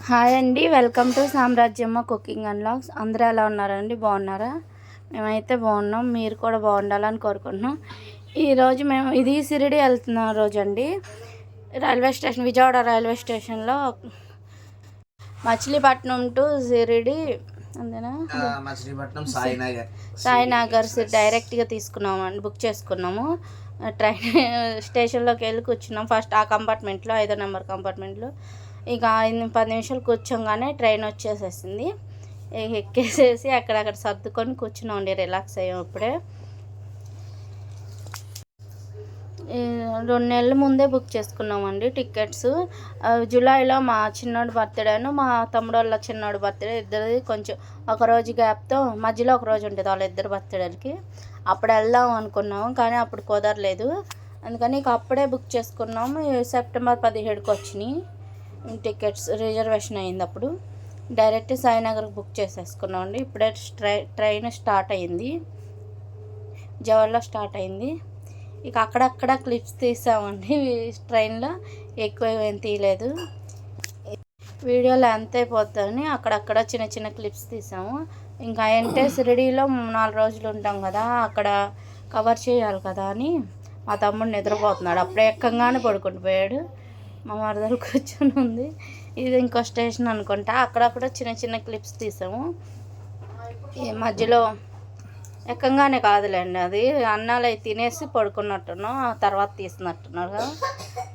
Hi అండి, welcome to Samrajyamma cooking and vlogs. అందరూ ఎలా ఉన్నారండి? బాగున్నారా? మేమైతే బాగున్నాం. మీరు కూడా బాగుండాలని కోరుకుంటున్నాం. ఈరోజు మేము ఇది షిరిడి వెళ్తున్న రోజు అండి. రైల్వే స్టేషన్, విజయవాడ రైల్వే స్టేషన్లో మచిలీపట్నం టు షిరిడి అంతేనా, మచిలీపట్నం సాయినగర్ డైరెక్ట్గా తీసుకున్నామండి, బుక్ చేసుకున్నాము. ట్రైన్ స్టేషన్లోకి వెళ్ళి కూర్చున్నాం. ఫస్ట్ ఆ కంపార్ట్మెంట్లో, 5వ నెంబర్ కంపార్ట్మెంట్లో. ఇక 10 నిమిషాలు కూర్చోగానే ట్రైన్ వచ్చేసేసింది. ఎక్కేసేసి అక్కడక్కడ సర్దుకొని కూర్చున్నామండి, రిలాక్స్ అయ్యాం. ఇప్పుడే 2 నెలల ముందే బుక్ చేసుకున్నామండి టికెట్స్. జూలైలో మా చిన్నోడి బర్త్డేను మా తమ్ముడు వాళ్ళ చిన్నోడి బర్త్డే, ఇద్దరిది కొంచెం ఒకరోజు గ్యాప్తో, మధ్యలో ఒక రోజు ఉంటుంది వాళ్ళిద్దరు బర్త్డేలకి. అప్పుడు వెళ్దాం అనుకున్నాము, కానీ అప్పుడు కుదరలేదు. అందుకని ఇక అప్పుడే బుక్ చేసుకున్నాము. సెప్టెంబర్ 17కి వచ్చినాయి టికెట్స్, రిజర్వేషన్ అయింది. అప్పుడు డైరెక్ట్ సాయినగర్కి బుక్ చేసేసుకున్నాం అండి. ఇప్పుడే ట్రైన్ స్టార్ట్ అయింది, జవహర్లో స్టార్ట్ అయింది. ఇక అక్కడక్కడ క్లిప్స్ తీసామండి. ట్రైన్లో ఎక్కువ ఏం తీయలేదు, వీడియో లెంత్ అయిపోతుందని అక్కడక్కడ చిన్న చిన్న క్లిప్స్ తీసాము. ఇంకా అంటే షిరిడీలో 4 రోజులు ఉంటాం కదా, అక్కడ కవర్ చేయాలి కదా అని మా తమ్ముడు నిద్రపోతున్నాడు. అప్పుడే ఎక్కంగానే పడుకుంటూ పోయాడు. మా మరదలు కూర్చొని ఉంది. ఇది ఇంకో స్టేషన్ అనుకుంటా. అక్కడక్కడ చిన్న చిన్న క్లిప్స్ తీసాము. ఈ మధ్యలో ఎక్కంగానే కాదులేండి, అది అన్నాలు అవి తినేసి పడుకున్నట్టున్నాం, తర్వాత తీసినట్టున్నాడు కదా,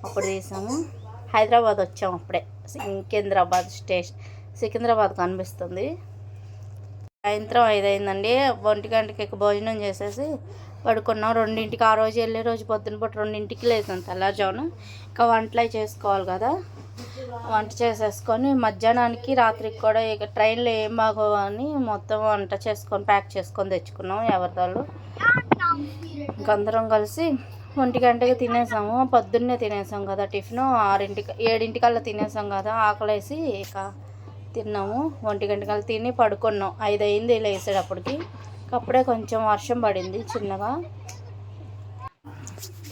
అప్పుడు తీసాము. హైదరాబాద్ వచ్చాము అప్పుడే. సికింద్రాబాద్ స్టేషన్, సికింద్రాబాద్ కనిపిస్తుంది. సాయంత్రం 5 అయిందండి. 1 గంటకి భోజనం చేసేసి పడుకున్నాం. 2ంటికి, ఆ రోజు వెళ్ళే రోజు పొద్దున పూట 2ంటికి లేసాం తెల్లారుజామున. ఇంకా వంటలు చేసుకోవాలి కదా, వంట చేసేసుకొని మధ్యాహ్నానికి రాత్రికి కూడా ఇక ట్రైన్లో ఏం బాగోవు అని మొత్తం వంట చేసుకొని ప్యాక్ చేసుకొని తెచ్చుకున్నాం ఎవరిదాళ్ళు. ఇంకందరం కలిసి 1 గంటకి తినేసాము. పొద్దున్నే తినేసాం కదా టిఫిన్, 7ంటికల్లా తినేసాం కదా, ఆకలేసి ఇక తిన్నాము. 1 గంటకల్లా తిని పడుకున్నాం. 5 అయింది లేసేటప్పటికి. అప్పుడే కొంచెం వర్షం పడింది చిన్నగా.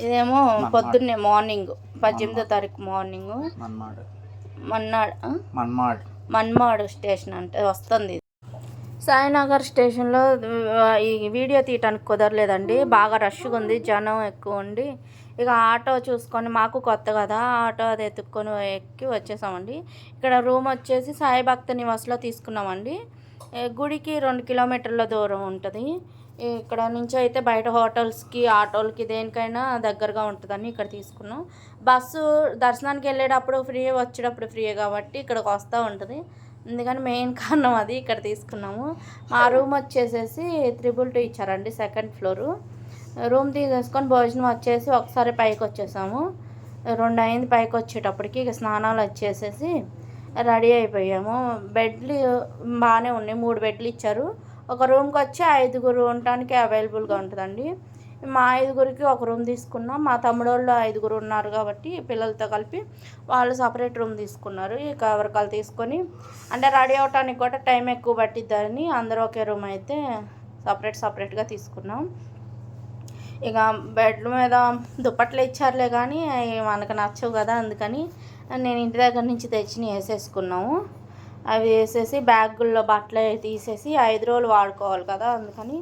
ఇదేమో పొద్దున్నే మార్నింగ్ 18వ తారీఖు మార్నింగ్ మన్మాడ్ స్టేషన్ అంటే వస్తుంది. సాయినగర్ స్టేషన్లో ఈ వీడియో తీయటానికి కుదరలేదండి, బాగా రష్గా ఉంది, జనం ఎక్కువ ఉండి. ఇక ఆటో చూసుకొని, మాకు కొత్త కదా, ఆటో అది ఎత్తుక్కొని ఎక్కి వచ్చేసామండి. ఇక్కడ రూమ్ వచ్చేసి సాయి భక్త నివాస్లో తీసుకున్నామండి. గుడికి 2 కిలోమీటర్ల దూరం ఉంటుంది. ఇక్కడ నుంచి అయితే బయట హోటల్స్కి, ఆటోలకి, దేనికైనా దగ్గరగా ఉంటుందని ఇక్కడ తీసుకున్నాం. బస్సు దర్శనానికి వెళ్ళేటప్పుడు ఫ్రీ, వచ్చేటప్పుడు ఫ్రీ కాబట్టి ఇక్కడికి వస్తూ ఉంటుంది. అందుకని మెయిన్ కారణం అది ఇక్కడ తీసుకున్నాము. మా రూమ్ వచ్చేసేసి 322 ఇచ్చారండి, 2nd ఫ్లోరు. రూమ్ తీసేసుకొని భోజనం వచ్చేసి ఒకసారి పైకి వచ్చేసాము. 2 అయింది పైకి వచ్చేటప్పటికి. ఇక స్నానాలు వచ్చేసేసి రెడీ అయిపోయాము. బెడ్లు బాగానే ఉన్నాయి, 3 బెడ్లు ఇచ్చారు. ఒక రూమ్కి వచ్చి 5గురు ఉండటానికి అవైలబుల్గా ఉంటుందండి. మా 5గురికి ఒక రూమ్ తీసుకున్నాం. మా తమ్ముడు వాళ్ళు 5గురు ఉన్నారు కాబట్టి పిల్లలతో కలిపి వాళ్ళు సపరేట్ రూమ్ తీసుకున్నారు. ఇక ఎవరికాలు తీసుకొని, అంటే రెడీ అవడానికి కూడా టైం ఎక్కువ పట్టిద్దని అందరూ ఒకే రూమ్ అయితే సపరేట్గా తీసుకున్నాం. ఇక బెడ్ల మీద దుప్పట్లు ఇచ్చారులే కానీ అవి మనకు నచ్చవు కదా, అందుకని నేను ఇంటి దగ్గర నుంచి తెచ్చి వేసేసుకున్నాము. అవి వేసేసి బ్యాగుల్లో బట్టలు తీసేసి 5 రోజులు వాడుకోవాలి కదా, అందుకని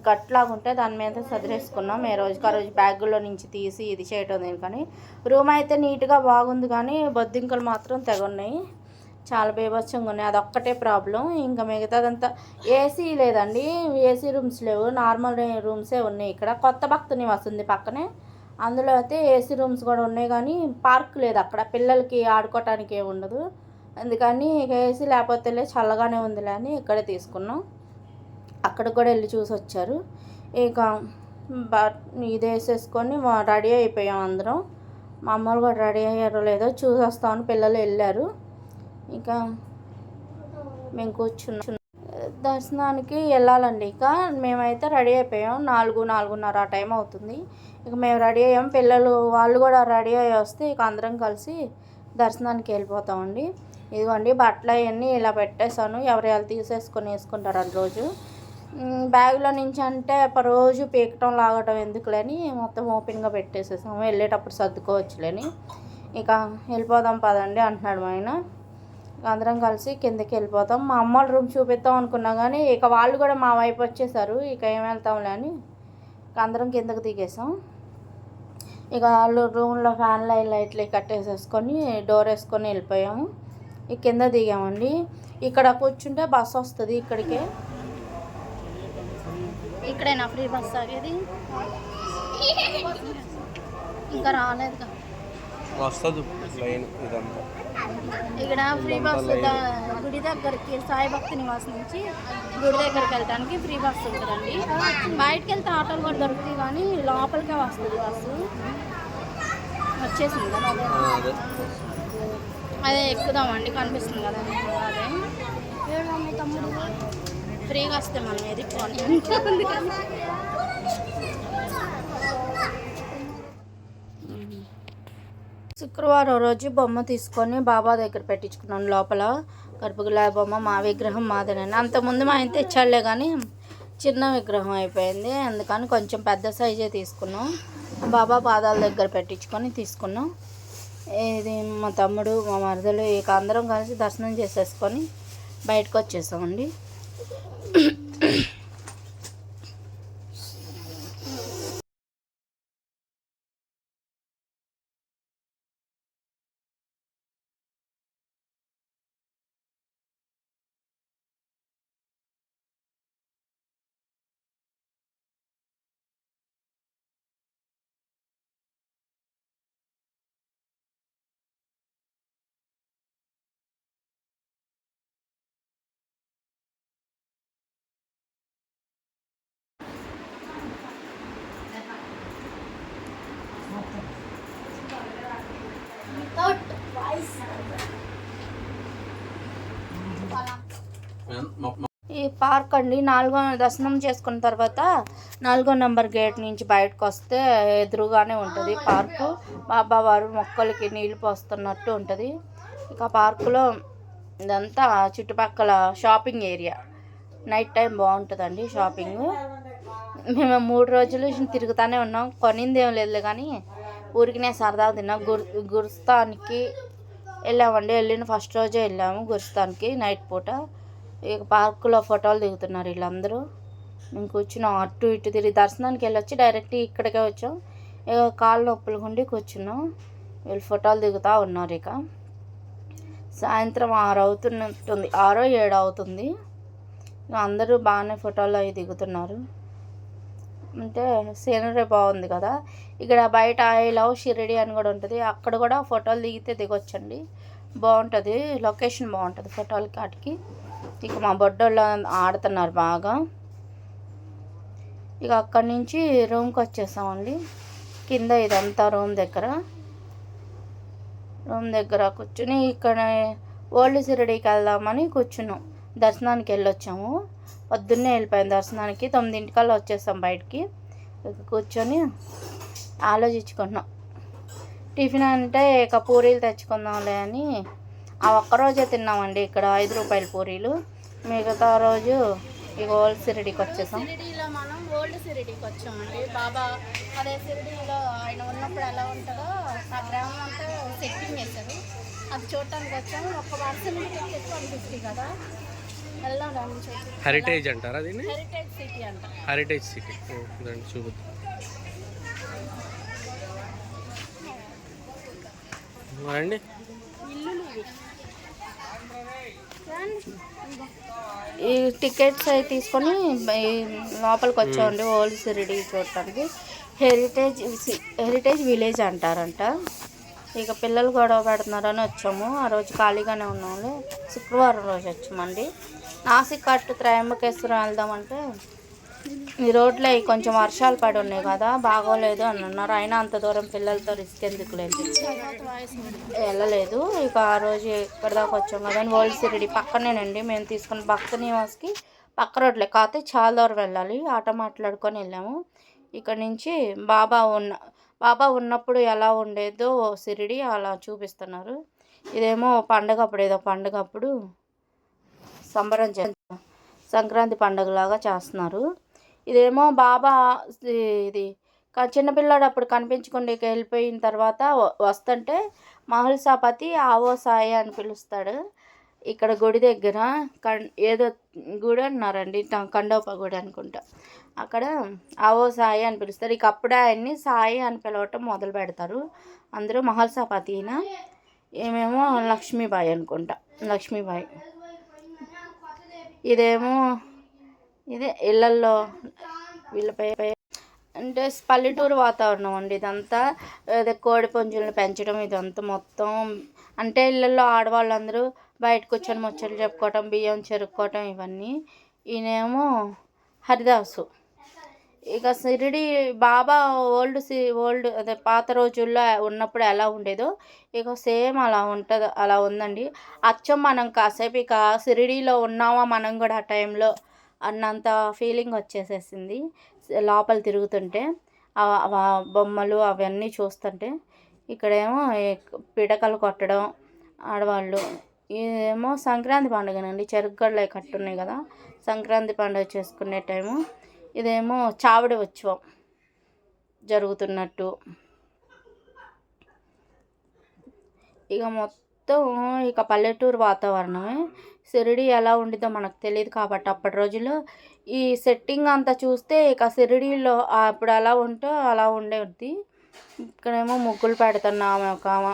గట్లాగుంటే దాని మీద సదిరేసుకున్నాం. ఏ రోజుకి ఆ రోజు బ్యాగుల్లో నుంచి తీసి ఇది చేయటం దేనికని. రూమ్ అయితే నీట్గా బాగుంది, కానీ బొద్దింకలు మాత్రం తెగ ఉన్నాయి, చాలా బీభత్సంగా ఉన్నాయి. అదొక్కటే ప్రాబ్లం. ఇంకా మిగతాదంతా ఏసీ లేదండి, ఏసీ రూమ్స్ లేవు, నార్మల్ రూమ్సే ఉన్నాయి. ఇక్కడ కొత్త భక్త నివాస్ ఉంది పక్కనే, అందులో అయితే ఏసీ రూమ్స్ కూడా ఉన్నాయి, కానీ పార్క్ లేదు అక్కడ, పిల్లలకి ఆడుకోవటానికి ఏమి ఉండదు. అందుకని ఇక ఏసీ లేకపోతే చల్లగానే ఉందిలే అని ఇక్కడే తీసుకున్నాం. అక్కడికి కూడా వెళ్ళి చూసి వచ్చారు. ఇక ఇది వేసేసుకొని రెడీ అయిపోయాం అందరం. మా అమ్మలు కూడా రెడీ అయ్యారో లేదో చూసి వస్తామని పిల్లలు వెళ్ళారు. ఇక మేము కూర్చున్నాం. దర్శనానికి వెళ్ళాలండి. ఇక మేమైతే రెడీ అయిపోయాం. 4-4:30 ఆ టైం అవుతుంది. ఇక మేము రెడీ అయ్యాం, పిల్లలు వాళ్ళు కూడా రెడీ అయ్యి వస్తే ఇక అందరం కలిసి దర్శనానికి వెళ్ళిపోతామండి. ఇదిగోండి బట్టలు అవన్నీ ఇలా పెట్టేశాను, ఎవరు తీసేసుకొని వేసుకుంటారు రోజు. బ్యాగ్లో నుంచి అంటే రోజు పీకటం లాగటం ఎందుకులేని మొత్తం ఓపెన్గా పెట్టేసేసాము, వెళ్ళేటప్పుడు సర్దుకోవచ్చులేని. ఇక వెళ్ళిపోదాం పదండి అంటున్నాడు మా ఆయన. అందరం కలిసి కిందకి వెళ్ళిపోతాం. మా అమ్మ వాళ్ళ రూమ్ చూపిద్దాం అనుకున్నాం కానీ ఇక వాళ్ళు కూడా మా వైపు వచ్చేసారు. ఇక ఏం వెళ్తాంలే అని ఇక అందరం కిందకి దిగేసాం. ఇక వాళ్ళు రూమ్లో ఫ్యాన్ లైట్లు కట్టేసేసుకొని డోర్ వేసుకొని వెళ్ళిపోయాము. ఇక కింద దిగామండి. ఇక్కడ కూర్చుంటే బస్సు వస్తుంది ఇక్కడికే. ఇక్కడేనా ఫ్రీ బస్ ఆగేది? ఇంకా రాలేదు వస్తుంది లైన్ ఇదంతా. ఇక్కడ ఫ్రీ బస్ గుడి దగ్గరికి సాయి భక్తి నివాస్ నుంచి గుడి దగ్గరికి వెళ్ళడానికి ఫ్రీ బస్ ఉంటుందండి. బయటకు వెళ్తే ఆటోలు కూడా దొరుకుతాయి కానీ లోపలికే వస్తుంది బస్సు. వచ్చేసింది కదా అదే ఎక్కుదామండి, కనిపిస్తుంది కదా అదే. తమ్ముడు ఫ్రీగా వస్తే మనం ఎదుర్కొని శుక్రవారం రోజు బొమ్మ తీసుకొని బాబా దగ్గర పెట్టించుకున్నాను. లోపల గర్భగుడి బొమ్మ మా విగ్రహం మాదేనండి. అంతకుముందు మా ఆయన తెచ్చాడులే కానీ చిన్న విగ్రహం అయిపోయింది. అందుకని కొంచెం పెద్ద సైజే తీసుకున్నాం. బాబా పాదాల దగ్గర పెట్టించుకొని తీసుకున్నాం. ఇది మా తమ్ముడు మా మరదలు ఇక అందరం కలిసి దర్శనం చేసేసుకొని బయటకు వచ్చేసామండి. ఈ పార్క్ అండి 4వ దర్శనం చేసుకున్న తర్వాత 4వ నెంబర్ గేట్ నుంచి బయటకు వస్తే ఎదురుగానే ఉంటుంది పార్కు. బాబావారు మొక్కలకి నీళ్ళు పోస్తున్నట్టు ఉంటుంది. ఇక పార్కులో ఇదంతా చుట్టుపక్కల షాపింగ్ ఏరియా. నైట్ టైం బాగుంటుందండి షాపింగ్. మేము 3 రోజులు తిరుగుతూనే ఉన్నాం. కొనింది ఏం లేదు కానీ ఊరికినే సరదాగా తిన్నాం. గురుస్థాన్కి వెళ్ళామండి. వెళ్ళిన ఫస్ట్ రోజే వెళ్ళాము గురుస్థాన్కి నైట్ పూట. ఇక పార్కులో ఫోటోలు దిగుతున్నారు వీళ్ళందరూ. మేము కూర్చున్నాం, అటు ఇటు తిరిగి దర్శనానికి వెళ్ళొచ్చి డైరెక్ట్ ఇక్కడికే వచ్చాం. ఇక కాళ్ళు నొప్పులు ఉండి కూర్చున్నాం. వీళ్ళు ఫోటోలు దిగుతూ ఉన్నారు. ఇక సాయంత్రం 6 అవుతున్నట్టుంది, 6 7 అవుతుంది. అందరూ బాగానే ఫోటోలు అవి దిగుతున్నారు. అంటే సీనరీ బాగుంది కదా. ఇక్కడ బయట ఐ లవ్ షిరిడి అని కూడా ఉంటుంది. అక్కడ కూడా ఫోటోలు దిగితే దిగొచ్చండి, బాగుంటుంది. లొకేషన్ బాగుంటుంది ఫోటోలు కాటికి. ఇక మా బొడ్డోళ్ళు ఆడుతున్నారు బాగా. ఇక అక్కడి నుంచి రూమ్కి వచ్చేసామండి. కింద ఇదంతా రూమ్ దగ్గర కూర్చుని ఇక్కడ ఓల్డ్ షిరిడీకి వెళ్దామని కూర్చున్నాం. దర్శనానికి వెళ్ళొచ్చాము. పొద్దున్నే వెళ్ళిపోయాం దర్శనానికి. 9 వచ్చేసాం బయటికి. కూర్చొని ఆలోచించుకుంటున్నాం. టిఫిన్ అంటే ఇక పూరీలు తెచ్చుకుందాంలే అని ఆ ఒక్కరోజే తిన్నామండి ఇక్కడ 5 రూపాయల పూరీలు. మిగతా రోజు ఇక ఓల్డ్ షిరిడీకి వచ్చేసాం. షిరిడీలో మనం ఓల్డ్ షిరిడీకి వచ్చామండి. బాబా అదే షిరిడీలో ఆయన ఉన్నప్పుడు ఎలా ఉంటుందో ఆ గ్రామం అంతా సెట్టింగ్ చేశారు. అది చూడటానికి వచ్చాము. ఒక్క పర్సన్ టికెట్ 150 కదా. హెరిటేజ్ అంటారా దీన్ని? హెరిటేజ్ సిటీ అంట. హెరిటేజ్ సిటీ చూపుద్దాం రండి. ఈ టికెట్స్ అవి తీసుకొని లోపలికి వచ్చామండి ఓల్డ్ షిరిడీ చూడటానికి. హెరిటేజ్ విలేజ్ అంటారంట. ఇక పిల్లలు గొడవ పెడుతున్నారని వచ్చాము. ఆ రోజు ఖాళీగానే ఉన్నాము. శుక్రవారం రోజు వచ్చామండి. నాసిక్ అటు త్రయంబకేశ్వరం వెళ్దామంటే ఈ రోడ్లో కొంచెం వర్షాలు పడి ఉన్నాయి కదా, బాగోలేదు అని అన్నారు. అయినా అంత దూరం పిల్లలతో రిస్క్ ఎందుకు లేదు వెళ్ళలేదు. ఇక ఆ రోజు ఇక్కడ దాకా వచ్చాం కదా అని ఓల్డ్ షిరిడీ పక్కనేనండి. మేము తీసుకున్న భక్త నివాస్కి పక్క రోడ్లే, కాకపోతే చాలా దూరం వెళ్ళాలి. ఆటో మాట్లాడుకొని వెళ్ళాము. ఇక్కడ నుంచి బాబా ఉన్నప్పుడు ఎలా ఉండేదో షిరిడీ అలా చూపిస్తున్నారు. ఇదేమో ఏదో పండగ అప్పుడు సంక్రాంతి పండుగలాగా చేస్తున్నారు. ఇదేమో బాబా ఇది చిన్నపిల్లాడు అప్పుడు కనిపించకుండా వెళ్ళిపోయిన తర్వాత వస్తుంటే మహల్సాపతి ఆవో సాయి అని పిలుస్తాడు. ఇక్కడ గుడి దగ్గర ఏదో గుడి అన్నారండి, కండోప గుడి అనుకుంటా. అక్కడ ఆవో సాయి అని పిలుస్తారు. ఇక అప్పుడే ఆయన్ని సాయి అని పిలవటం మొదలు పెడతారు అందరూ. మహల్సాపతిన ఏమేమో లక్ష్మీబాయి అనుకుంటా, లక్ష్మీబాయి. ఇదేమో ఇదే ఇళ్ళల్లో వీళ్ళపై అంటే పల్లెటూరు వాతావరణం అండి ఇదంతా. అదే కోడి పుంజులను పెంచడం ఇదంతా మొత్తం. అంటే ఇళ్ళల్లో ఆడవాళ్ళందరూ బయట కూర్చొని ముచ్చట్లు చెప్పుకోవటం, బియ్యం చెరుక్కోవటం ఇవన్నీ. ఈయనేమో హరిదాసు. ఇక షిరిడి బాబా ఓల్డ్ అదే పాత రోజుల్లో ఉన్నప్పుడు ఎలా ఉండేదో ఇక సేమ్ అలా ఉంటుంది, అలా ఉందండి. అచ్చం మనం కాసేపు ఇక షిరిడీలో ఉన్నామా మనం కూడా ఆ టైంలో అన్నంత ఫీలింగ్ వచ్చేసేసింది లోపల తిరుగుతుంటే. బొమ్మలు అవన్నీ చూస్తుంటే. ఇక్కడేమో పిడకలు కొట్టడం ఆడవాళ్ళు. ఇదేమో సంక్రాంతి పండుగనండి, చెరుకుగడలు కట్టున్నాయి కదా, సంక్రాంతి పండుగ చేసుకునే టైము. ఇదేమో చావిడి ఉత్సవం జరుగుతున్నట్టు. ఇక మొత్తం ఇక పల్లెటూరు వాతావరణమే. షిరిడి ఎలా ఉండిద్దో మనకు తెలియదు కాబట్టి అప్పటి రోజుల్లో ఈ సెట్టింగ్ అంతా చూస్తే ఇక షిరిడీలో అప్పుడు ఎలా ఉంటో అలా ఉండేది. ఇక్కడేమో ముగ్గులు పెడుతున్నాము, ఒక ఆమె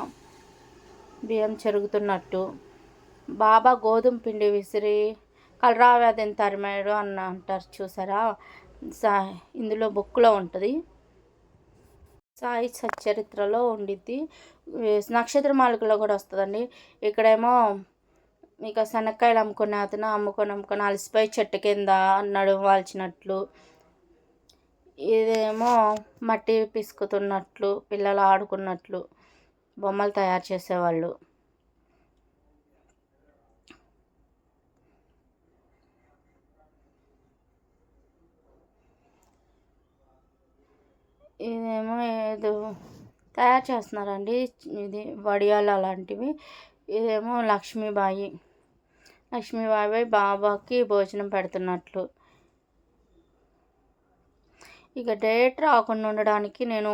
బియ్యం చెరుగుతున్నట్టు. బాబా గోధుమ పిండి విసిరి కలరావ్యాధిని తరిమాడు అన్న అంటారు చూసారా, ఇందులో బుక్లో ఉంటుంది, సాయి సచ్చరిత్రలో ఉండిద్ది. నక్షత్ర మాలికలో కూడా వస్తుందండి. ఇక్కడేమో ఇక శనక్కాయలు అమ్ముకునే అతను అమ్ముకొని అలసిపోయి చెట్టు కింద నడుము వాల్చినట్లు. ఇదేమో మట్టి పిసుకుతున్నట్లు, పిల్లలు ఆడుకున్నట్లు బొమ్మలు తయారు చేసేవాళ్ళు. ఇదేమో ఏదో తయారు చేస్తున్నారండి, ఇది వడియాలు అలాంటివి. ఇదేమో లక్ష్మీబాయి బాబాకి భోజనం పెడుతున్నట్లు. ఇక డేట్ రాకుండా ఉండడానికి నేను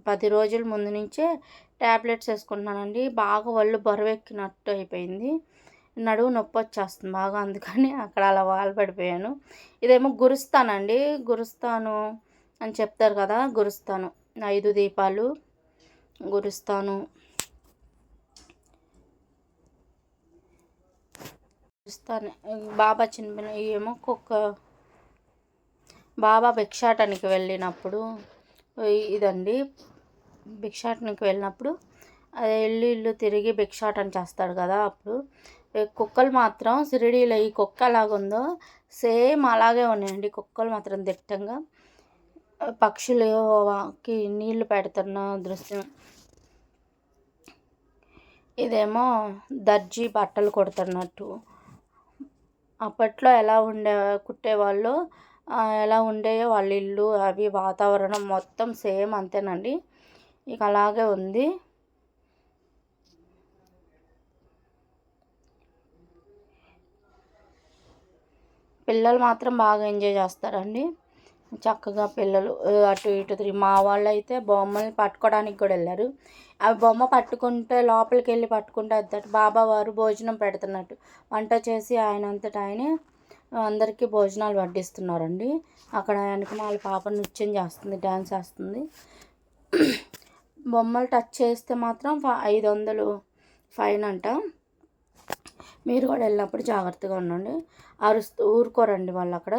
10 రోజుల ముందు నుంచే ట్యాబ్లెట్స్ వేసుకుంటున్నానండి. బాగా ఒళ్ళు బరువెక్కినట్టు అయిపోయింది, నడువు నొప్పి వచ్చేస్తుంది బాగా, అందుకని అక్కడ అలా వాల్పడిపోయాను. ఇదేమో గురుస్తానండి, గురుస్తాను అని చెప్తారు కదా, గురుస్తాను 5 దీపాలు గురుస్తాను. బాబా చిన్న ఏమో బాబా భిక్షాటనకి వెళ్ళినప్పుడు ఇదండి, భిక్షాటనకి వెళ్ళినప్పుడు అదే ఇల్లు తిరిగి భిక్షాటన చేస్తాడు కదా, అప్పుడు కుక్కలు మాత్రం షిరిడీలో ఈ కుక్క ఎలాగుందో సేమ్ అలాగే ఉన్నాయండి. కుక్కలు మాత్రం దిట్టంగా పక్షులకి నీళ్లు పెడుతున్న దృశ్యం. ఇదేమో దర్జీ బట్టలు కొడుతున్నట్టు. అప్పట్లో ఎలా కుట్టేవాళ్ళు, ఎలా ఉండేయో వాళ్ళ ఇల్లు అవి వాతావరణం మొత్తం సేమ్ అంతేనండి, ఇక అలాగే ఉంది. పిల్లలు మాత్రం బాగా ఎంజాయ్ చేస్తారండి, చక్కగా పిల్లలు అటు ఇటు తిరిగి. మా వాళ్ళు అయితే బొమ్మల్ని పట్టుకోవడానికి కూడా వెళ్ళారు. అవి బొమ్మ పట్టుకుంటే లోపలికి వెళ్ళి పట్టుకుంటే అద్దట బాబా వారు భోజనం పెడుతున్నట్టు వంట చేసి ఆయన అంతటా ఆయనే అందరికీ భోజనాలు వడ్డిస్తున్నారండి. అక్కడ వెనకమాల పాప నృత్యం చేస్తుంది, డ్యాన్స్ చేస్తుంది. బొమ్మలు టచ్ చేస్తే మాత్రం 500 ఫైన్ అంట. మీరు కూడా వెళ్ళినప్పుడు జాగ్రత్తగా ఉండండి, అరుస్తూ ఊరుకోరండి వాళ్ళు అక్కడ.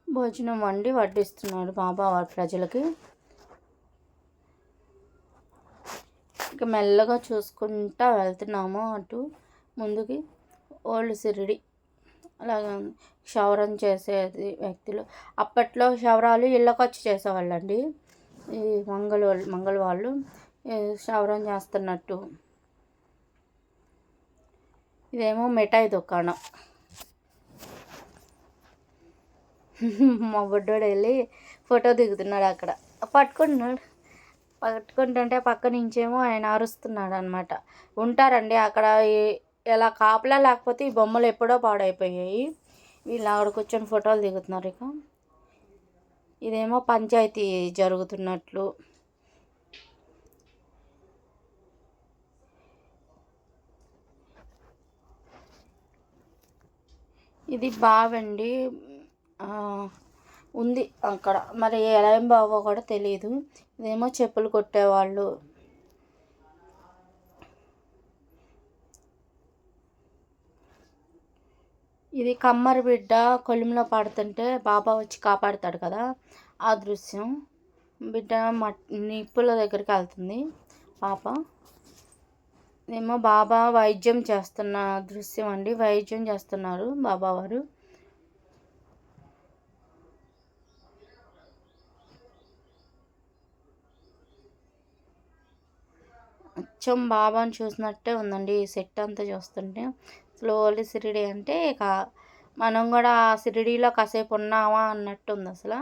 భోజనం వండి వడ్డిస్తున్నాడు బాబా వారి ప్రజలకి. ఇక మెల్లగా చూసుకుంటా వెళ్తున్నాము అటు ముందుకి. ఓల్డ్ షిరిడి అలాగే క్షవరం చేసేది వ్యక్తులు. అప్పట్లో క్షవరాలు ఇళ్ళకి వచ్చి చేసేవాళ్ళండి, ఈ మంగళ వాళ్ళు క్షవరం చేస్తున్నట్టు. ఇదేమో మిఠాయి దుకాణం. మా బుడ్డోడు వెళ్ళి ఫోటో దిగుతున్నాడు అక్కడ, పట్టుకుంటుంటే పక్క నుంచేమో ఆయన అరుస్తున్నాడు అనమాట. ఉంటారండి అక్కడ, ఎలా కాపలా లేకపోతే ఈ బొమ్మలు ఎప్పుడో పాడైపోయాయి. వీళ్ళు ఆవిడ కూర్చొని ఫోటోలు దిగుతున్నారు. ఇక ఇదేమో పంచాయతీ జరుగుతున్నట్లు. ఇది బావండి. ఉంది అక్కడ, మరి ఎలా ఏం బావో కూడా తెలియదు. ఇదేమో చెప్పులు కొట్టేవాళ్ళు. ఇది కమ్మరి బిడ్డ కొలిమిలో పడుతుంటే బాబా వచ్చి కాపాడుతాడు కదా, ఆ దృశ్యం. బిడ్డ నిప్పుల దగ్గరికి వెళ్తుంది పాప. ఏమో బాబా వైద్యం చేస్తున్న దృశ్యం అండి. వైద్యం చేస్తున్నారు బాబా వారు. అచ్చం బాబాని చూసినట్టే ఉందండి ఈ సెట్ అంతా చూస్తుంటే. స్లోలీ షిరిడి అంటే ఇక మనం కూడా షిరిడీలో కాసేపు ఉన్నామా అన్నట్టు ఉంది అసలు.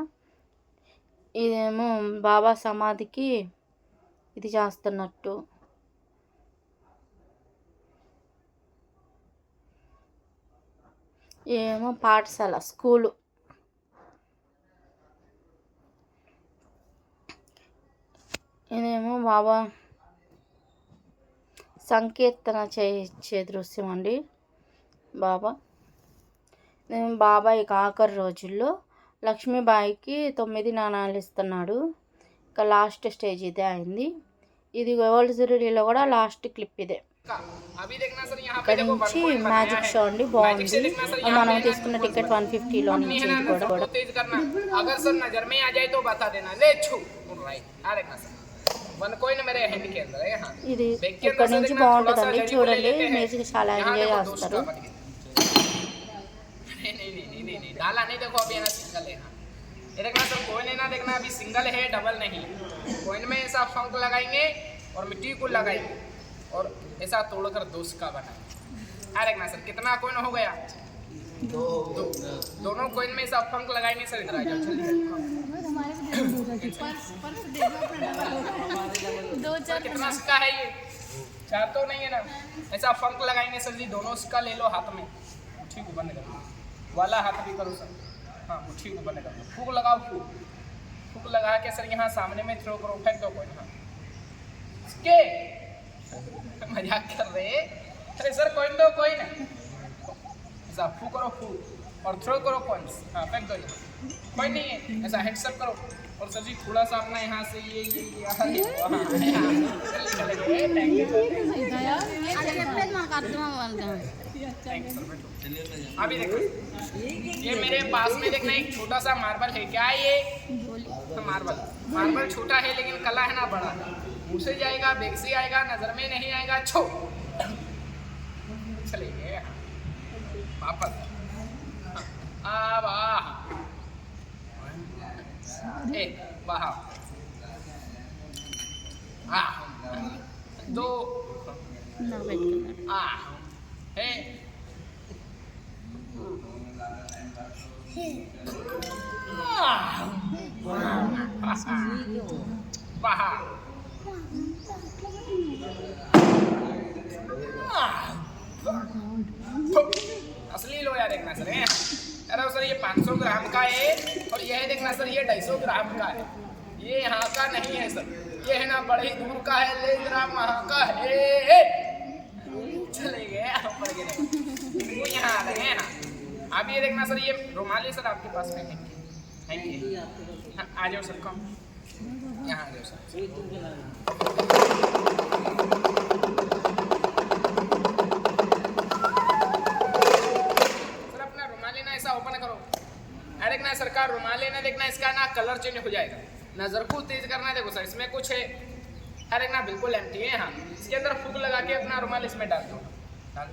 ఇదేమో బాబా సమాధికి ఇది చేస్తున్నట్టు. ఏమో పాఠశాల, స్కూలు. ఇదేమో బాబా సంకీర్తన చేయించే దృశ్యం అండి బాబా. బాబా ఇక ఆఖరి రోజుల్లో లక్ష్మీబాయికి 9 నాణాలు ఇస్తున్నాడు. ఇక లాస్ట్ స్టేజ్ ఇదే అయింది. ఇది ఓల్డ్ షిరిడీలో కూడా లాస్ట్ క్లిప్ ఇదే. ఇక్కడ నుంచి మ్యాజిక్ షో అండి, బాగుంది. మనం తీసుకున్న టికెట్ 150లో నుంచి కూడా. ఇది ఇక్కడ నుంచి బాగుంటుందండి, చూడండి. మ్యూజిక్ చాలా ఎంజాయ్ చేస్తారు. डाला नहीं देखो अभी है ना सिंगल है। ये देखना सब कोइन है ना, देखना अभी सिंगल है डबल नहीं। कोइन में ऐसा फंक लगाएंगे और मिट्टी को लगाएंगे और ऐसा तोड़कर 2 का बनाएंगे। आ देखना सर कितना कोइन हो गया, 2। दोनों कोइन में ऐसा फंक लगाएंगे सर। इधर आ जाओ जल्दी। कितना सिक्का है ये, 4 तो नहीं है ना। ऐसा फंक लगाएंगे सर जी, दोनों सिक्का ले लो हाथ में, ठीक है बंद करो वाला हाथ भी करो सर। हाँ मुट्ठी को बंद करो, फूक लगाओ। फूक लगा के सर यहाँ सामने में थ्रो करो, फेंक दो कोइन। हाँ इसके मजाक कर रहे। अरे सर कोइन दो, कोइन ऐसा फूक करो, फूक और थ्रो करो कॉइन्स। हाँ फेंक दो, कोई नहीं है। ऐसा हेड्सअप करो और सर जी थोड़ा सा अपना यहाँ से ये अभी देखो ये मेरे पास में देखना एक छोटा सा मार्बल है। क्या है ये? मार्बल छोटा है लेकिन कला है ना बड़ा। मुँह से जाएगा, बैग से आएगा, नजर में नहीं आएगा। छो चलिए वापस एक बाहर 2 है बाहर असली लो यार देखना सर। अरे सर ये 500 ग्राम का है और ये है देखना सर ये 250 ग्राम का है। ये यहाँ का नहीं है सर, ये है ना बड़े दूर का है। ले ग्राम वहाँ का है। चले गए यहाँ आ गए हैं। आप ये देखना सर ये रुमाली सर आपके पास में है। हाँ, आ जाओ सर, कम यहाँ आ जाओ सर। सर अपना रुमाल लेना, ऐसा ओपन करो। देखना सरकार रुमाल लेना, देखना इसका ना कलर चेंज हो जाएगा। नजर को तेज करना। देखो सर इसमें कुछ है, देखना बिल्कुल एम्प्टी है। हाँ इसके अंदर फूक लगा के अपना रुमाल इसमें डाल दो। हाँ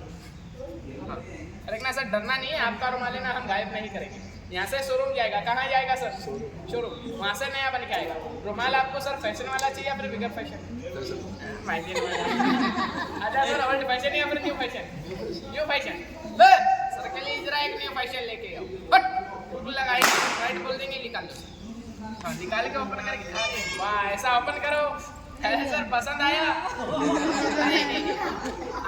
देखना सर डरना नहीं है, आपका रुमाल लेना हम गायब नहीं करेंगे। यहाँ से शोरूम जाएगा, कहाँ जाएगा सर? शोरूम, वहाँ से नया बन के आएगा। रुमाल आपको सर फैशन वाला चाहिए या फिर बिगर फैशन? अच्छा सर ओल्ड फैशन या फिर new fashion? New fashion. Sir के लिए जरा एक न्यू फैशन लेके आओ। हट फूक लगाएंगे, राइट बोल देंगे, निकाल दो। हाँ निकाल के ओपन करके, वाह ऐसा ओपन करो। सर पसंद आया? नहीं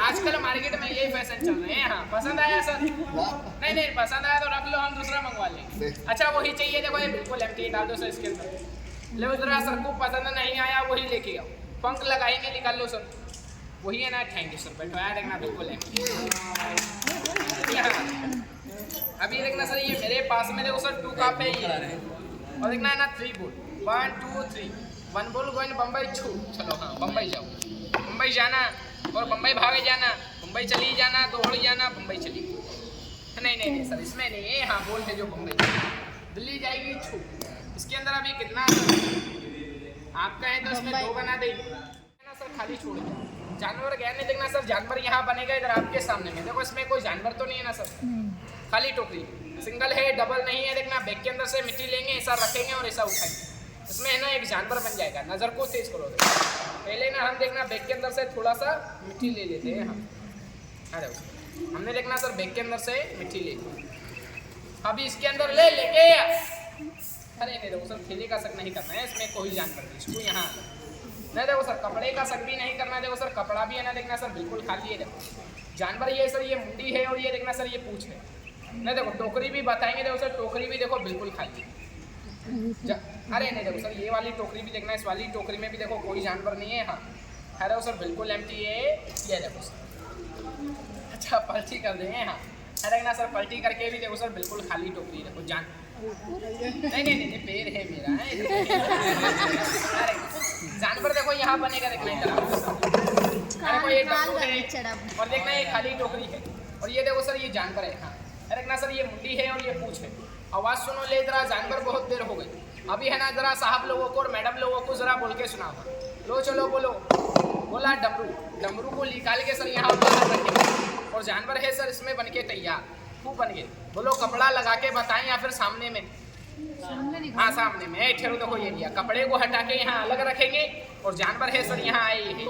आजकल मार्केट में यही फैशन चल रहे हैं। हाँ पसंद आया सर? नहीं पसंद आया तो रख लो, हम दूसरा मंगवा लेंगे। अच्छा वही चाहिए? देखो ये बिल्कुल एम्प्टी, डाल दो सर इसके अंदर। लो जरा सर को पसंद नहीं आया वही लेके आओ। पंख लगाएंगे, निकाल लो सर। वही है ना, थैंक यू सर। बैठो यार देखना बिल्कुल एम्प्टी। अभी देखना सर ये मेरे पास में देखो सर 2 कप है ये, और देखना है ना 3 बोल, 1 2 3, 1 बोल गोइंग बम्बई छू, चलो हाँ बम्बई जाओ, बम्बई जाना और बम्बई भागे जाना, बम्बई चली जाना दौड़ जाना, बम्बई चली, नहीं नहीं नहीं सर इसमें नहीं है, हाँ बोल है जो बम्बई, दिल्ली जाएगी छू, इसके अंदर अभी कितना आप कहें तो इसमें 2 बना दे ना सर, खाली छोड़ दो, जानवर गया नहीं देखना सर, जानवर यहाँ बनेगा इधर आपके सामने में, देखो इसमें कोई जानवर तो नहीं है ना सर, खाली टोकरी, सिंगल है डबल नहीं है, देखना बैग के अंदर से मिट्टी लेंगे, ऐसा रखेंगे और ऐसा उठाएंगे, इसमें है ना एक जानवर बन जाएगा, नज़र को तेज करो, पहले ना हम देखना बैग के अंदर से थोड़ा सा मिट्टी ले लेते हैं हम, अरे हमने देखना सर बैग के अंदर से मिट्टी ले ली, अभी इसके अंदर ले लेके, अरे नहीं देखो सर थैली का शक नहीं करना है, इसमें कोई जानवर नहीं, इसको यहाँ नहीं देखो सर, कपड़े का शक भी नहीं करना है, देखो सर कपड़ा भी है ना देखना सर बिल्कुल खाली है, देखो जानवर ये सर ये मुंडी है और ये देखना सर ये पूंछ है, नहीं देखो टोकरी भी बताएंगे, देखो सर टोकरी भी देखो बिल्कुल खाली है, अरे नहीं देखो सर ये वाली टोकरी भी देखना, इस वाली टोकरी में भी देखो कोई जानवर नहीं है, हाँ अरे सर बिल्कुल एम्प्टी है, ये देखो सर, अच्छा पलटी कर देंगे, हाँ अरे ना सर पलटी करके भी देखो सर बिल्कुल खाली टोकरी, देखो जान नहीं पैर है मेरा है, अरे जानवर देखो यहाँ बनेगा, देखना इधर देखो ये डब्बू है और देखना ये खाली टोकरी है, और ये देखो सर ये जानवर है, हाँ अरे ना सर ये मुंडी है और ये पूंछ है, आवाज़ सुनो ले जरा, जानवर बहुत देर हो गई, अभी है ना जरा साहब लोगों को और मैडम लोगों को जरा बोल के सुनाओ, लो चलो बोलो, बोला डमरू, डमरू को निकाल के सर यहाँ बाहर रखेंगे, और जानवर है सर इसमें बन के तैयार, खूब बन गए, बोलो कपड़ा लगा के बताएं या फिर सामने में, हाँ सामने में, ठहरो देखो ये लिया, कपड़े को हटा के यहाँ अलग रखेंगे, और जानवर है सर यहाँ आए है,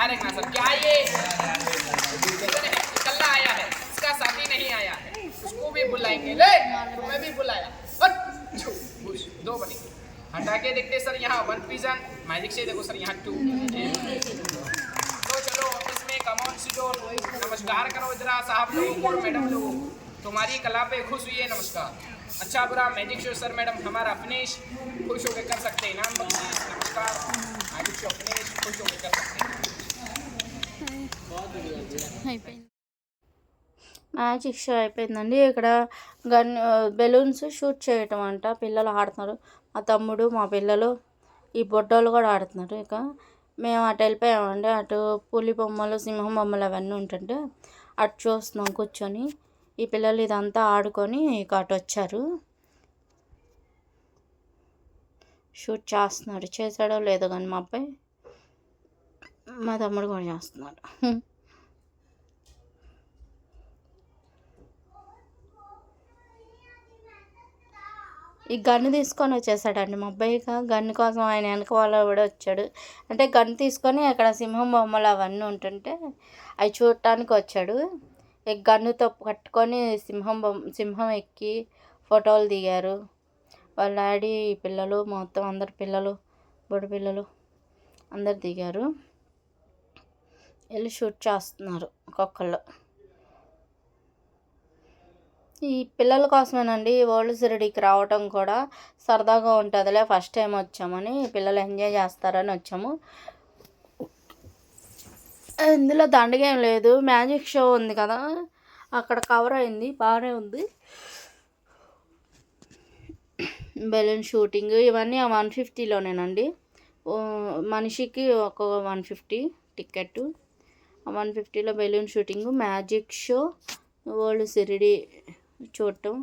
अरे ना सर क्या ये कल्ला आया है, इसका साथी नहीं आया है, उसको भी बुलाएंगे, ले तुम्हें भी बुलाया, 2 बने, हटा के देखते सर यहाँ 1 पिजन, मैजिक से देखो सर यहाँ 2, तो चलो ऑफिस में कमॉन सिटो, नमस्कार करो जरा साहब लोगों को और मैडम लोगों को, तुम्हारी कला पे खुश हुई है, नमस्कार, अच्छा बुरा मैजिक शो सर मैडम हमारा फिनिश खुश होकर कर सकते हैं, नाम बख्शीश नमस्कार, मैजिक शो फिनिश खुश होकर कर सकते हैं, మ్యాజిక్ షో అయిపోయిందండి. ఇక్కడ బెలూన్స్ షూట్ చేయటం అంట, పిల్లలు ఆడుతున్నారు, మా తమ్ముడు మా పిల్లలు ఈ బొడ్డోళ్ళు కూడా ఆడుతున్నారు. ఇక మేము అటు వెళ్ళిపోయామండి, అటు పులి బొమ్మలు సింహం బొమ్మలు అవన్నీ ఉంటుంటే అటు చూస్తున్నాం కూర్చొని, ఈ పిల్లలు ఇదంతా ఆడుకొని ఇక అటు వచ్చారు, షూట్ చేస్తున్నాడు, చేశాడో లేదో కానీ మా అబ్బాయి, మా తమ్ముడు కూడా చేస్తున్నాడు. ఈ గన్ను తీసుకొని వచ్చేసాడండి మా అబ్బాయి, గన్ను కోసం ఆయన వెనక వాళ్ళ కూడా వచ్చాడు, అంటే గన్ను తీసుకొని అక్కడ సింహం బొమ్మలు అవన్నీ ఉంటుంటే అవి చూడటానికి వచ్చాడు. ఈ గన్నుతో పట్టుకొని సింహం ఎక్కి ఫోటోలు దిగారు వాళ్ళ డాడీ, పిల్లలు మొత్తం అందరు పిల్లలు, బుడ్డ పిల్లలు అందరు దిగారు, వెళ్ళి షూట్ చేస్తున్నారు ఒక్కొక్కళ్ళు. ఈ పిల్లల కోసమేనండి వరల్డ్ షిరిడీకి రావటం కూడా సరదాగా ఉంటుందిలే, ఫస్ట్ టైం వచ్చామని, పిల్లలు ఎంజాయ్ చేస్తారని వచ్చాము. ఇందులో దండగా ఏం లేదు, మ్యాజిక్ షో ఉంది కదా అక్కడ కవర్ అయింది, బాగానే ఉంది. బెలూన్ షూటింగ్ ఇవన్నీ 150లోనేనండి, మనిషికి ఒక 150 టికెట్, 150లో balloon shooting, magic show, world Shirdi చూడటం.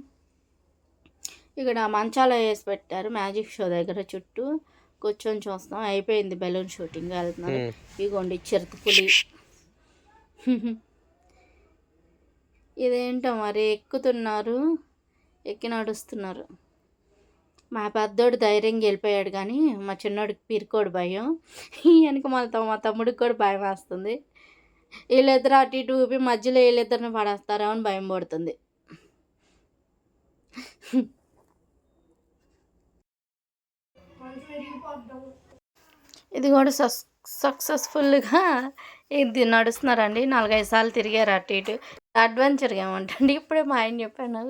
ఇక్కడ మంచాలు వేసి పెట్టారు మ్యాజిక్ షో దగ్గర, చుట్టూ కూర్చొని చూస్తాం. అయిపోయింది బెలూన్ షూటింగ్, వెళ్తున్నారు. ఇగోండి చిరుతపులి, ఇదేంటో మరి ఎక్కుతున్నారు, ఎక్కి నడుస్తున్నారు. మా పెద్దోడు ధైర్యంగా వెళ్ళిపోయాడు, కానీ మా చిన్నోడికి పిరికోడు భయం, వెనక మా తమ్ముడికి కూడా భయం వేస్తుంది. వీళ్ళిద్దరు అటు ఇటు ఊపి మధ్యలో వీళ్ళిద్దరిని పడేస్తారో అని భయం పడుతుంది. ఇది కూడా సక్సెస్ఫుల్గా ఇది నడుస్తున్నారండి, 4-5 సార్లు తిరిగారు అటు ఇటు, అడ్వెంచర్గా ఏమంటండి. ఇప్పుడే మా ఆయన చెప్పాను,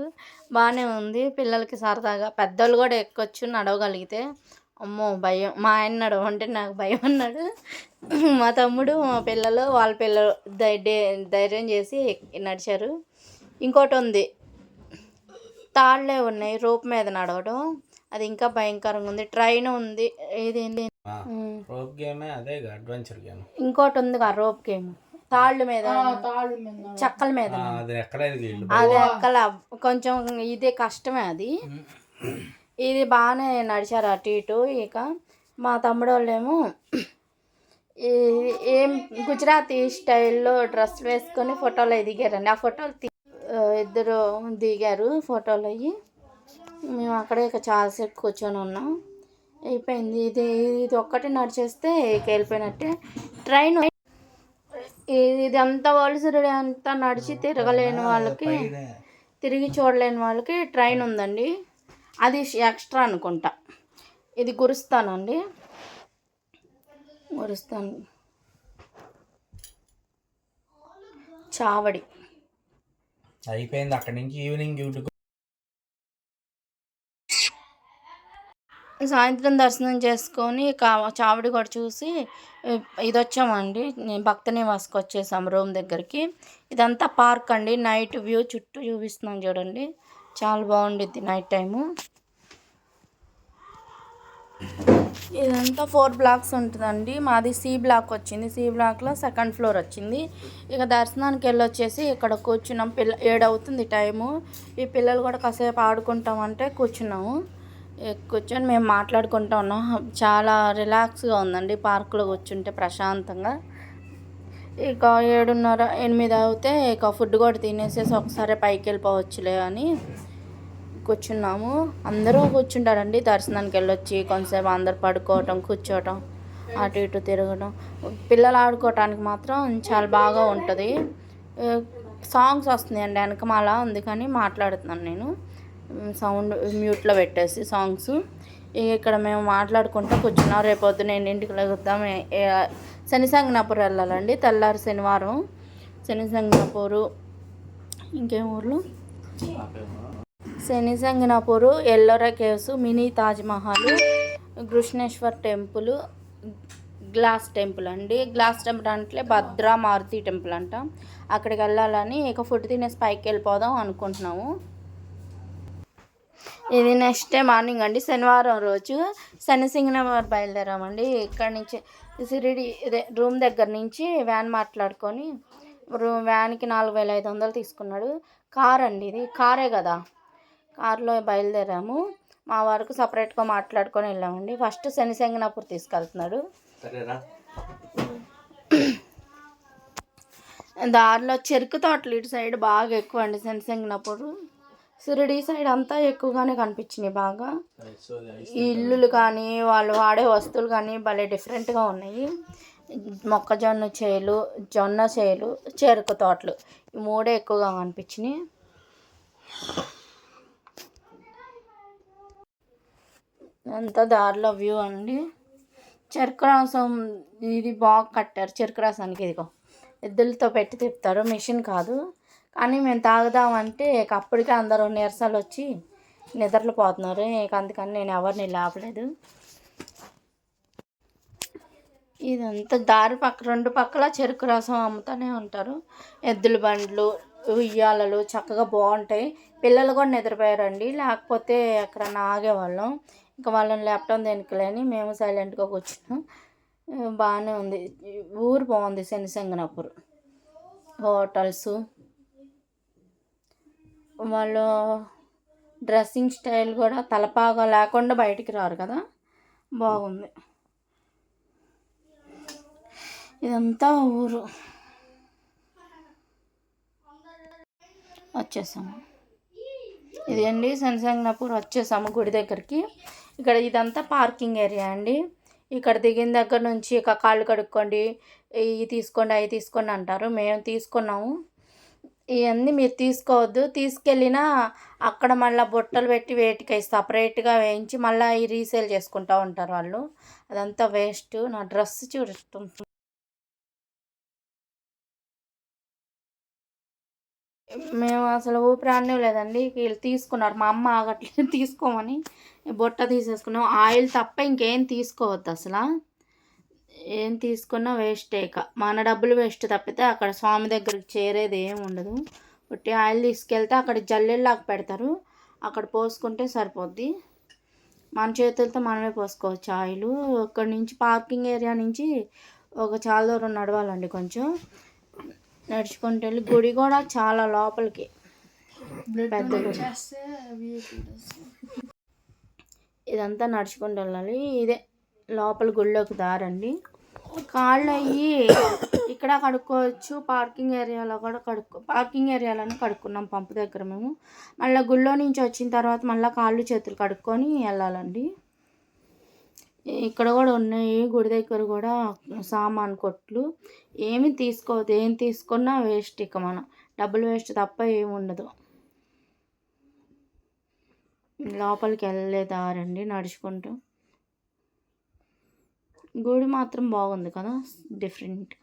బాగానే ఉంది, పిల్లలకి సరదాగా, పెద్దోళ్ళు కూడా ఎక్కొచ్చు నడవగలిగితే. అమ్మో భయం, మా ఆయన నడవంటే నాకు భయం అన్నాడు. మా తమ్ముడు మా పిల్లలు వాళ్ళ పిల్లలు ధైర్యం చేసి నడిచారు. ఇంకోటి ఉంది తాళ్ళే ఉన్నాయి, రోప్ మీద నడవడం. అది ఇంకా భయంకరంగా ఉంది. ట్రైన్ ఉంది. ఇదేంటి రోప్ గేమే, అదే అడ్వెంచర్ గేమ్. ఇంకోటి ఉందిగా రోప్ గేమ్, తాళ్ళు మీద, చెక్కల మీద. అది ఎక్కలేదు, అది ఎక్కల కొంచెం ఇదే కష్టమే అది. ఇది బాగానే నడిచారు అటు ఇటు. ఇక మా తమ్ముడు వాళ్ళేమో ఏం గుజరాతీ స్టైల్లో డ్రెస్ వేసుకొని ఫోటోలు దిగారండి. ఆ ఫోటోలు ఇద్దరు దిగారు ఫోటోలు అయ్యి. మేము అక్కడే ఇక చాలాసేపు కూర్చొని ఉన్నాం. అయిపోయింది. ఇది ఒక్కటి నడిచేస్తే ఇక వెళ్ళిపోయినట్టే. ట్రైన్ ఇది అంతా వలసరుడి అంతా నడిచి తిరగలేని వాళ్ళకి, తిరిగి చూడలేని వాళ్ళకి ట్రైన్ ఉందండి. అది ఎక్స్ట్రా అనుకుంటా. ఇది గురుస్తానండి, గురుస్తాను చావడి. అయిపోయింది. అక్కడి నుంచి ఈవినింగ్ సాయంత్రం దర్శనం చేసుకొని చావడి కూడా చూసి ఇది వచ్చామండి. భక్త నివాస్కి వచ్చేసాం రూమ్ దగ్గరికి. ఇదంతా పార్క్ అండి. నైట్ వ్యూ చుట్టూ చూపిస్తున్నాం చూడండి, చాలా బాగుండిద్ది నైట్ టైము. ఇదంతా 4 blocks ఉంటుందండి. మాది సి బ్లాక్ వచ్చింది. సి బ్లాక్లో 2nd floor వచ్చింది. ఇక దర్శనానికి వెళ్ళొచ్చేసి ఇక్కడ కూర్చున్నాం. 7 అవుతుంది టైము. ఈ పిల్లలు కూడా కాసేపు ఆడుకుంటామంటే కూర్చున్నాము. కూర్చొని మేము మాట్లాడుకుంటూ ఉన్నాం. చాలా రిలాక్స్గా ఉందండి పార్కులో కూర్చుంటే ప్రశాంతంగా. ఇక 7:30, 8 అవుతే ఇక ఫుడ్ కూడా తినేసేసి ఒకసారి పైకి వెళ్ళిపోవచ్చులే అని కూర్చున్నాము. అందరూ కూర్చుంటారండి దర్శనానికి వెళ్ళొచ్చి. కొంతసేపు అందరు పడుకోవటం, కూర్చోవటం, అటు ఇటు తిరగడం. పిల్లలు ఆడుకోవటానికి మాత్రం చాలా బాగా ఉంటుంది. సాంగ్స్ వస్తున్నాయండి వెనకమాల, అందుకని మాట్లాడుతున్నాను నేను. సౌండ్ మ్యూట్లో పెట్టేసి సాంగ్స్. ఇక్కడ మేము మాట్లాడుకుంటూ కూర్చున్నాం. రేపొద్దున ఎన్నింటికి లేగుద్దాం, శనిసంగనాపూర్ వెళ్ళాలండి. తెల్లారి శనివారం శనిసంగనాపూరు. ఇంకేం ఊర్లు? Shani Shingnapur, Ellora caves, mini Taj Mahal, Grishneshwar temple, glass temple అండి. గ్లాస్ టెంపుల్ అంటే భద్రా మారుతి టెంపుల్ అంట. అక్కడికి వెళ్ళాలని ఇక ఫుడ్ తినేసి పైకి వెళ్ళిపోదాం అనుకుంటున్నాము. ఇది నెక్స్ట్ డే మార్నింగ్ అండి, శనివారం రోజు శనిసింగనవారు బయలుదేరామండి. ఇక్కడ నుంచి సిరిడి రూమ్ దగ్గర నుంచి వ్యాన్ మాట్లాడుకొని, వ్యాన్కి 4,500 తీసుకున్నాడు. కార్ అండి, ఇది కారే కదా, కారులో బయలుదేరాము. మా వరకు సపరేట్గా మాట్లాడుకొని వెళ్ళామండి. ఫస్ట్ శనిసింగనాపూర్ తీసుకెళ్తున్నాడు. దారిలో చెరుకు తోటలు ఇటు సైడ్ బాగా ఎక్కువ అండి. శనిసింగనాపూర్ సిరిడి సైడ్ అంతా ఎక్కువగానే కనిపించినాయి బాగా. ఇల్లులు కానీ వాళ్ళు వాడే వస్తువులు కానీ భలే డిఫరెంట్గా ఉన్నాయి. మొక్కజొన్న చేలు, జొన్న చేలు, చెరుకు తోటలు, ఈ 3 ఎక్కువగా కనిపించినాయి. అంతా దారిలో వ్యూ అండి. చెరుకు రసం ఇది బాగా కట్టారు. చెరుకు రసానికి ఇదిగో ఎద్దులతో పెట్టి తిప్పుతారు, మిషన్ కాదు. కానీ మేము తాగుదామంటే ఇక అప్పటికే అందరూ నీరసాలు వచ్చి నిద్రలు పోతున్నారు. ఇక అందుకని నేను ఎవరిని లేపలేదు. ఇదంతా దారి పక్క 2 పక్కల చెరుకు రసం అమ్ముతూనే ఉంటారు. ఎద్దుల బండ్లు, ఉయ్యాలలు చక్కగా బాగుంటాయి. పిల్లలు కూడా నిద్రపోయారండి, లేకపోతే ఎక్కడన్నా ఆగేవాళ్ళం. ఇంకా వాళ్ళని లేపటం దేనికిలేని మేము సైలెంట్గా కూర్చున్నాం. బాగానే ఉంది. ఊరు బాగుంది శనిసింగనాపూర్. హోటల్స్, వాళ్ళు డ్రెస్సింగ్ స్టైల్ కూడా తలపాగా లేకుండా బయటికి రారు కదా, బాగుంది. ఇదంతా ఊరు. వచ్చేసాము. ఇదండి శనిసింగనాపూర్ వచ్చేసాము గుడి దగ్గరికి. ఇక్కడ ఇదంతా పార్కింగ్ ఏరియా అండి. ఇక్కడ దిగిన దగ్గర నుంచి ఇక కాళ్ళు కడుక్కోండి, ఇవి తీసుకోండి, అవి తీసుకోండి అంటారు. మేము తీసుకున్నాము. ఇవన్నీ మీరు తీసుకోవద్దు. తీసుకెళ్ళినా అక్కడ మళ్ళీ బుట్టలు పెట్టి వేటికి సపరేట్గా వేయించి మళ్ళీ ఈ రీసేల్ చేసుకుంటూ ఉంటారు వాళ్ళు. అదంతా వేస్ట్. నా డ్రెస్ చూడటం మేము అసలు ఊపిరాడనే లేదండి. వీళ్ళు తీసుకున్నారు, మా అమ్మ ఆగట్లేదు తీసుకోమని బుట్ట తీసేసుకున్నాం. ఆయిల్ తప్ప ఇంకేం తీసుకోవద్దు అసలు. ఏం తీసుకున్నా వేస్టే. ఇక మన డబ్బులు వేస్ట్ తప్పితే అక్కడ స్వామి దగ్గరికి చేరేది ఏమి ఉండదు. ఉట్టి ఆయిల్ తీసుకెళ్తే అక్కడ జల్లెల్లాగా పెడతారు, ఆ అక్కడ పోసుకుంటే సరిపోద్ది. మన చేతులతో మనమే పోసుకోవచ్చు ఆయిల్. అక్కడి నుంచి పార్కింగ్ ఏరియా నుంచి చాలా దూరం నడవాలండి. కొంచెం నడుచుకుంటూ వెళ్ళి గుడి కూడా చాలా లోపలికి పెద్ద గుడి. ఇదంతా నడుచుకుంటూ వెళ్ళాలి. ఇదే లోపల గుడిలోకి దారండి. కాళ్ళు అయ్యి ఇక్కడ కడుక్కోవచ్చు, పార్కింగ్ ఏరియాలో కూడా పార్కింగ్ ఏరియాలోనే కడుక్కున్నాం పంపు దగ్గర మేము. మళ్ళీ గుళ్ళో నుంచి వచ్చిన తర్వాత మళ్ళీ కాళ్ళు చేతులు కడుక్కొని వెళ్ళాలండి. ఇక్కడ కూడా ఉన్నాయి గుడి దగ్గర కూడా సామాన్ కొట్లు. ఏమి తీసుకోవద్దు, ఏం తీసుకున్నా వేస్ట్. ఇక మనం డబ్బులు వేస్ట్ తప్ప ఏమి ఉండదు. లోపలికి వెళ్ళలేదారండి నడుచుకుంటూ. గుడి మాత్రం బాగుంది కదా, డిఫరెంట్.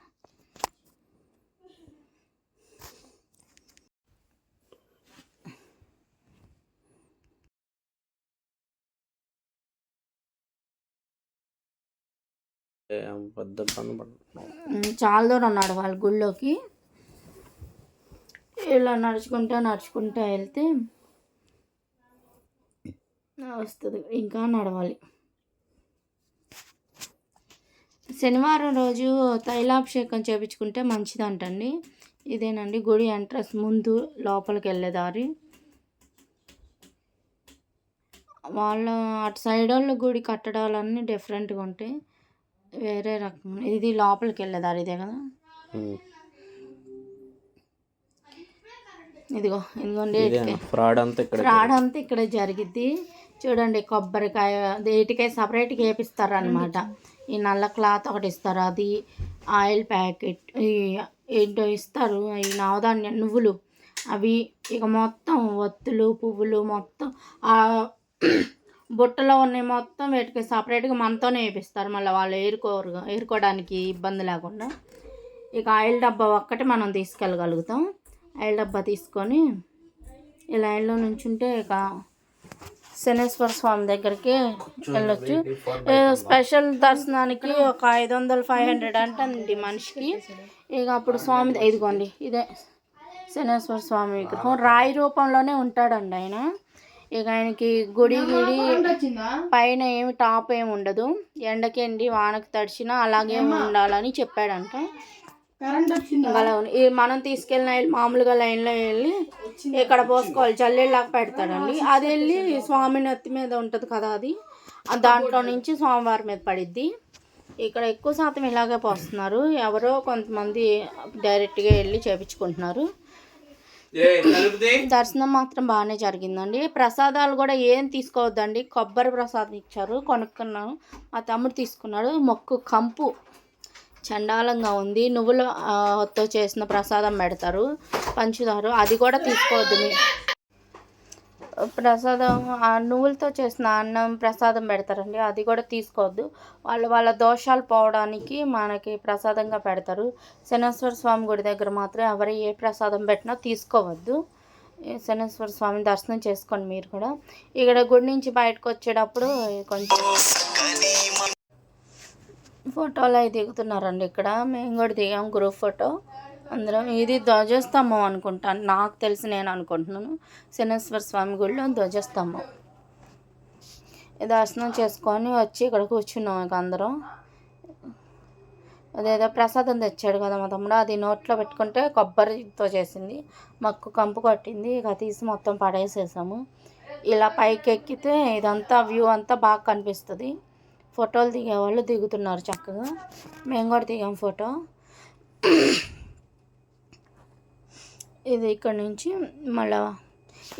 చాలా దూరం నడవాలి గుళ్ళోకి. ఇలా నడుచుకుంటూ వెళ్తే వస్తుంది. ఇంకా నడవాలి. శనివారం రోజు తైలాభిషేకం చేయించుకుంటే మంచిదంటండి. ఇదేనండి గుడి ఎంట్రన్స్ ముందు లోపలికి వెళ్ళే దారి. వాళ్ళ అటు సైడ్ వాళ్ళు గుడి కట్టడాలన్నీ డిఫరెంట్గా ఉంటాయి, వేరే రకం. ఇది లోపలికి వెళ్ళే దారి ఇదే కదా. ఇదిగోండి ఫ్రాడ్ అంతా ఇక్కడ జరిగిద్ది. చూడండి కొబ్బరికాయ ఏటికాయ సపరేట్గా వేపిస్తారు అనమాట. ఈ నల్ల క్లాత్ ఒకటి ఇస్తారు, అది ఆయిల్ ప్యాకెట్ ఏంటో ఇస్తారు, ఈ నవధాన్యం నువ్వులు అవి. ఇక మొత్తం ఒత్తులు పువ్వులు మొత్తం బుట్టలో ఉన్నాయి మొత్తం వీటికి సపరేట్గా మనతోనే వేపిస్తారు. మళ్ళీ వాళ్ళు ఏరుకోవడానికి ఇబ్బంది లేకుండా. ఇక ఆయిల్ డబ్బా ఒక్కటి మనం తీసుకెళ్ళగలుగుతాం. ఆయిల్ డబ్బా తీసుకొని ఈ లైన్లో నుంచుంటే ఇక శనేశ్వర స్వామి దగ్గరికి వెళ్ళొచ్చు. స్పెషల్ దర్శనానికి ఒక 500-500 అంటండి మనిషికి. ఇక అప్పుడు స్వామి ఇదిగోండి ఇదే శనేశ్వర స్వామి విగ్రహం. రాయి రూపంలోనే ఉంటాడండి ఆయన. ఇక ఆయనకి గుడి పైన ఏమి టాప్ ఏమి ఉండదు. ఎండకెండి వానకు తడిచినా అలాగే ఉండాలని చెప్పాడంట. మనం తీసుకెళ్ళిన మామూలుగా లైన్లో వెళ్ళి ఇక్కడ పోసుకోవాలి, జల్లెళ్ళలాగా పెడతాడండి. అది వెళ్ళి స్వామి నెత్తి మీద ఉంటుంది కదా, అది దాంట్లో నుంచి స్వామివారి మీద పడిద్ది. ఇక్కడ ఎక్కువ శాతం ఇలాగే పోస్తున్నారు. ఎవరో కొంతమంది డైరెక్ట్గా వెళ్ళి చేపించుకుంటున్నారు. దర్శనం మాత్రం బాగానే జరిగిందండి. ప్రసాదాలు కూడా ఏం తీసుకోవద్దండి. కొబ్బరి ప్రసాదం ఇచ్చారు, కొనుక్కున్నాను. మా తమ్ముడు తీసుకున్నాడు. మొక్కు కంపు చండాలంగా ఉంది. నువ్వులతో చేసిన ప్రసాదం పెడతారు, పంచుతారు, అది కూడా తీసుకోవద్దు. ప్రసాదం నువ్వులతో చేసిన అన్నం ప్రసాదం పెడతారండి, అది కూడా తీసుకోవద్దు. వాళ్ళ దోషాలు పోవడానికి మనకి ప్రసాదంగా పెడతారు. శనేశ్వర స్వామి గుడి దగ్గర మాత్రం ఎవరు ఏ ప్రసాదం పెట్టినా తీసుకోవద్దు. శనేశ్వర స్వామిని దర్శనం చేసుకోండి మీరు కూడా. ఇక్కడ గుడి నుంచి బయటకు వచ్చేటప్పుడు కొంచెం ఫోటోలు అవి దిగుతున్నారండి. ఇక్కడ మేము కూడా దిగాం గ్రూప్ ఫోటో అందరం. ఇది ధ్వజస్తంభం అనుకుంటాను, నాకు తెలిసి నేను అనుకుంటున్నాను. శనేశ్వర స్వామి గుడిలో ధ్వజస్తంభం. దర్శనం చేసుకొని వచ్చి ఇక్కడ కూర్చున్నాం. ఇక అందరం అదేదో ప్రసాదం తెచ్చాడు కదా మా తమ్ముడు, అది నోట్లో పెట్టుకుంటే కొబ్బరితో చేసింది, మక్కు కంపు కొట్టింది. ఇక తీసి మొత్తం పడేసేసాము. ఇలా పైకి ఎక్కితే ఇదంతా వ్యూ అంతా బాగా కనిపిస్తుంది. ఫోటోలు దిగేవాళ్ళు దిగుతున్నారు చక్కగా. మేము కూడా దిగాం ఫోటో. ఇది ఇక్కడ నుంచి మళ్ళీ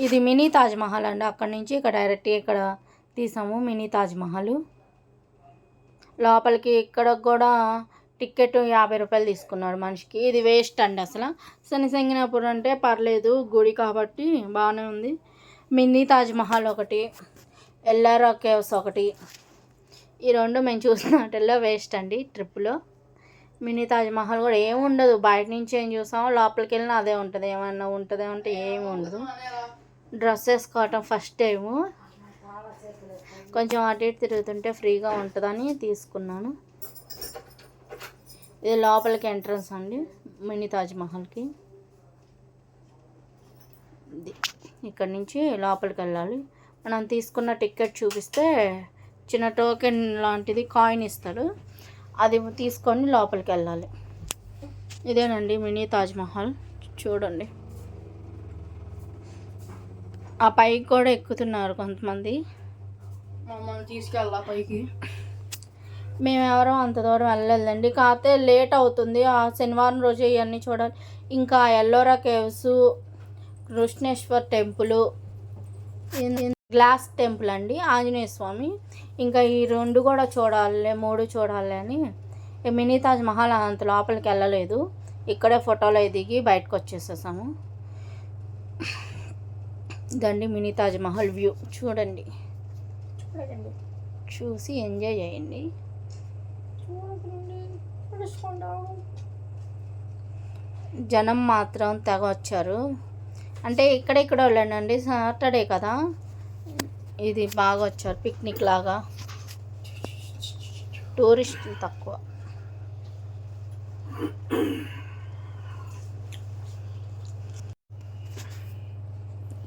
ఇది మినీ తాజ్మహల్ అండి. అక్కడ నుంచి ఇక్కడ డైరెక్ట్గా ఇక్కడ తీసాము మినీ తాజ్మహల్. లోపలికి ఇక్కడ కూడా టికెట్ 50 రూపాయలు తీసుకున్నాడు మనిషికి. ఇది వేస్ట్ అండి అసలు. శనిసింగినప్పుడు అంటే పర్లేదు, గుడి కాబట్టి బాగానే ఉంది. మినీ తాజ్మహల్ ఒకటి, ఎల్లారా కేవ్స్ ఒకటి, ఈ రెండు మేము చూసిన వాటిల్లో వేస్ట్ అండి ట్రిప్లో. మినీ తాజ్మహల్ కూడా ఏమి ఉండదు, బయట నుంచి ఏం చూసామో లోపలికి వెళ్ళినా అదే ఉంటుంది. ఏమన్నా ఉంటుంది అంటే ఏమి ఉండదు. డ్రెస్ వేసుకోవటం ఫస్ట్ టైము, కొంచెం అటు ఇటు తిరుగుతుంటే ఫ్రీగా ఉంటుందని తీసుకున్నాను. ఇది లోపలికి ఎంట్రన్స్ అండి మినీ తాజ్మహల్కి. ఇది ఇక్కడ నుంచి లోపలికి వెళ్ళాలి. మనం తీసుకున్న టికెట్ చూపిస్తే చిన్న టోకెన్ లాంటిది కాయిన్ ఇస్తాడు, అది తీసుకొని లోపలికి వెళ్ళాలి. ఇదేనండి మినీ తాజ్మహల్, చూడండి. ఆ పైకి కూడా ఎక్కుతున్నారు కొంతమంది. మమ్మల్ని తీసుకెళ్ళా పైకి. మేము ఎవరో అంత దూరం వెళ్ళలేదండి, కాకపోతే లేట్ అవుతుంది. ఆ శనివారం రోజు ఇవన్నీ చూడాలి. ఇంకా Ellora caves, Krishneshwar temple, glass temple అండి, ఆంజనేయ స్వామి, ఇంకా ఈ 2 కూడా చూడాలి, 3 చూడాలి అని మినీ తాజ్ మహల్ అంత లోపలికి వెళ్ళలేదు. ఇక్కడే ఫోటోలు దిగి బయటకు వచ్చేసేసాము. ఇదండి మినీ తాజ్ మహల్ వ్యూ, చూడండి. చూసి ఎంజాయ్ చేయండి. జనం మాత్రం తెగ వచ్చారు. అంటే ఇక్కడ వెళ్ళండి, సాటర్డే కదా, ఇది బాగా వచ్చారు పిక్నిక్ లాగా. టూరిస్టులు తక్కువ.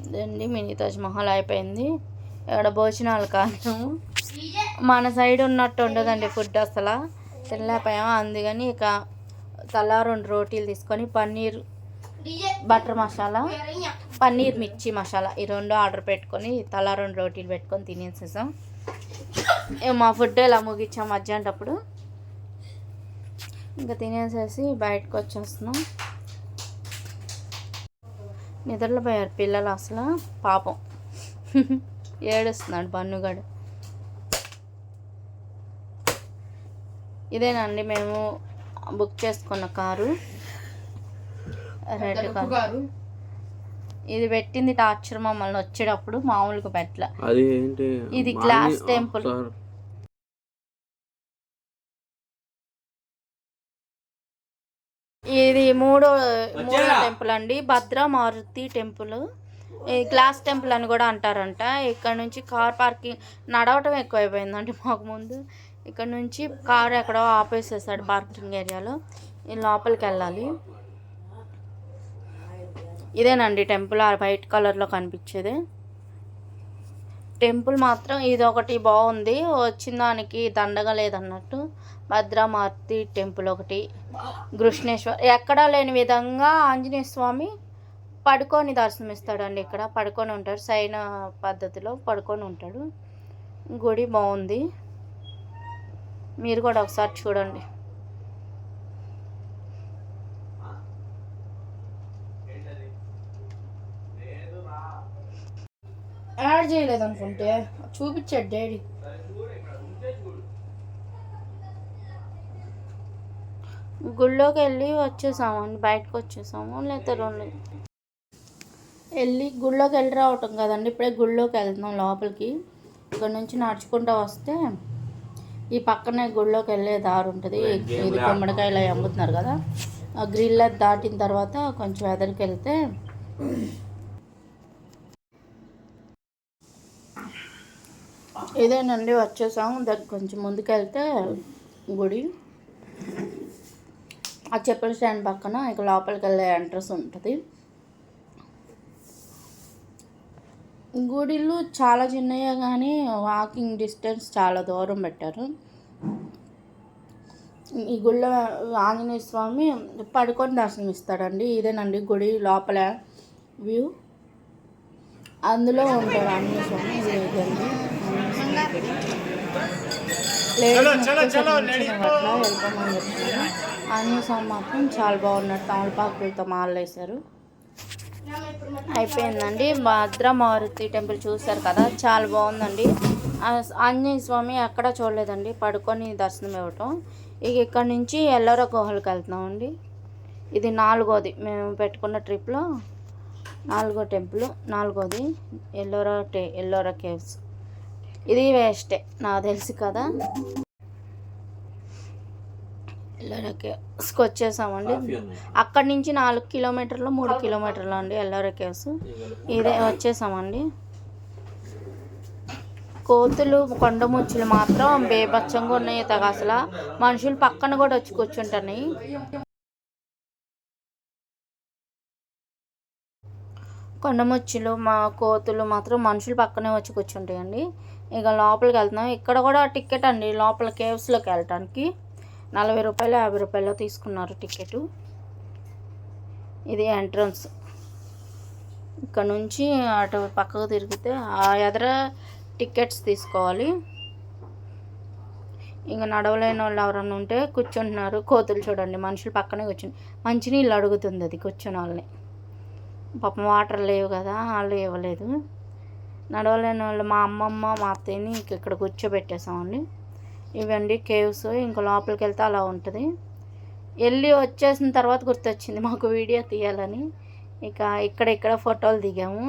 ఇదండి మినీ తాజ్ మహల్ అయిపోయింది. ఇక్కడ భోజనాలు కాదు, మన సైడ్ ఉన్నట్టు ఉండదండి ఫుడ్, అసలు తినలేకపోయాము. అందుకని ఇక తలా 2 రోటీలు తీసుకొని పన్నీర్ బటర్ మసాలా, పన్నీర్ మిర్చి మసాలా, ఈ 2 ఆర్డర్ పెట్టుకొని తలా 2 రోటీలు పెట్టుకొని తినేసేసాం. మా ఫుడ్ ఇలా ముగించాం మధ్యాహ్నప్పుడు. ఇంకా తినేసేసి బయటకు వచ్చేస్తున్నాం. నిద్రలో పోయారు పిల్లలు, అసలు పాపం ఏడుస్తున్నాడు బన్నుగాడు. ఇదేనండి మేము బుక్ చేసుకున్న కారు, రెడ్ కారు. ఇది పెట్టింది టార్చర్ మమ్మల్ని వచ్చేటప్పుడు, మామూలుగా పెట్టలే. ఇది గ్లాస్ టెంపుల్. ఇది మూడో టెంపుల్ అండి, భద్ర మారుతి టెంపుల్. గ్లాస్ టెంపుల్ అని కూడా అంటారంట. ఇక్కడ నుంచి కార్ పార్కింగ్ నడవటం ఎక్కువైపోయిందండి మాకు. ముందు ఇక్కడ నుంచి కారు ఎక్కడో ఆపేసేసాడు పార్కింగ్ ఏరియాలో, లోపలికి వెళ్ళాలి. ఇదేనండి టెంపుల్, ఆ వైట్ కలర్లో కనిపించేది టెంపుల్. మాత్రం ఇది ఒకటి బాగుంది, వచ్చిన దానికి దండగా లేదన్నట్టు. భద్రమారుతి టెంపుల్ ఒకటి, కృష్ణేశ్వర్ ఎక్కడా లేని విధంగా ఆంజనేయ స్వామి పడుకొని దర్శనమిస్తాడండి. ఇక్కడ పడుకొని ఉంటాడు, సైన పద్ధతిలో పడుకొని ఉంటాడు. గుడి బాగుంది, మీరు కూడా ఒకసారి చూడండి. యాడ్ చేయలేదు అనుకుంటే చూపించాడు డాడీ. గుళ్ళోకి వెళ్ళి వచ్చేసామండి, బయటకు వచ్చేసాము. లేకపోతే 2 వెళ్ళి గుళ్ళోకి వెళ్ళి రావటం కదండి. ఇప్పుడే గుళ్ళోకి వెళ్తున్నాం లోపలికి. ఇక్కడ నుంచి నడుచుకుంటూ వస్తే ఈ పక్కనే గుళ్ళోకి వెళ్ళే దారి ఉంటుంది. ఇది గుమ్మడికాయలు అవి అమ్ముతున్నారు కదా, ఆ గ్రిల్ దాటిన తర్వాత కొంచెం ఎదరికి వెళ్తే ఇదేనండి వచ్చేసాము. కొంచెం ముందుకు వెళ్తే గుడి, ఆ చెప్పుల స్టాండ్ పక్కన ఇక లోపలికి వెళ్ళే ఎంట్రన్స్ ఉంటుంది. గుడిలు చాలా చిన్నయే కానీ వాకింగ్ డిస్టెన్స్ చాలా దూరం పెట్టారు. ఈ గుడిలో ఆంజనేయ స్వామి పడుకొని దర్శనం ఇస్తాడండి. ఇదేనండి గుడి లోపల వ్యూ, అందులో ఉంటాడు ఆంజనేయ స్వామి. ఇదండి వెళ్ళిపోమని చెప్తున్నారు. ఆంజనేయ స్వామి మాత్రం చాలా బాగున్నాడు, తమలపాకులతో మాలలు వేశారు. అయిపోయిందండి. భద్ర మారుతి టెంపుల్ చూశారు కదా, చాలా బాగుందండి. ఆంజనేయ స్వామి ఎక్కడా చూడలేదండి పడుకొని దర్శనం ఇవ్వటం. ఇక ఇక్కడ నుంచి ఎల్లోరా గుహలకు వెళ్తున్నామండి. ఇది 4వది మేము పెట్టుకున్న ట్రిప్లో, 4వ టెంపుల్, 4వది ఎల్లోరా కేవ్స్. ఇది వేస్టే నాకు తెలుసు కదా. ఎల్లోరా కేవ్స్కి వచ్చేసామండి. అక్కడి నుంచి 4 కిలోమీటర్లు 3 కిలోమీటర్లు అండి ఎల్లోరా కేవ్స్. ఇదే వచ్చేసామండి. కోతులు కొండముచ్చులు మాత్రం బేభత్సంగా ఉన్నాయి. అసలు మనుషులు పక్కన కూడా వచ్చి కూర్చుంటున్నాయి. కొండముచ్చులు మా కోతులు మాత్రం మనుషులు పక్కనే వచ్చి కూర్చుంటాయండి. ఇక లోపలికి వెళ్తున్నాం. ఇక్కడ కూడా టికెట్ అండి, లోపల కేవ్స్లోకి వెళ్ళటానికి 40 రూపాయలు 50 రూపాయలు తీసుకున్నారు టికెట్. ఇది ఎంట్రన్స్. ఇక్కడ నుంచి అటు పక్కకు తిరిగితే ఆ ఎదర టికెట్స్ తీసుకోవాలి. ఇంకా నడవలేని వాళ్ళు ఎవరన్నా ఉంటే కూర్చుంటున్నారు. కోతులు చూడండి, మనుషులు పక్కనే కూర్చుని మంచినీళ్ళు అడుగుతుంది అది కూర్చుని వాళ్ళని. పాపం వాటర్ లేవు కదా, వాళ్ళు ఇవ్వలేదు. నడవలేని వాళ్ళు మా అమ్మమ్మ మా అత్తయ్యని ఇక్కడ కూర్చోబెట్టేసామండి. ఇవండి కేవ్స్. ఇంకా లోపలికి వెళ్తే అలా ఉంటుంది. వెళ్ళి వచ్చేసిన తర్వాత గుర్తొచ్చింది మాకు వీడియో తీయాలని. ఇక ఇక్కడ ఫోటోలు దిగాము.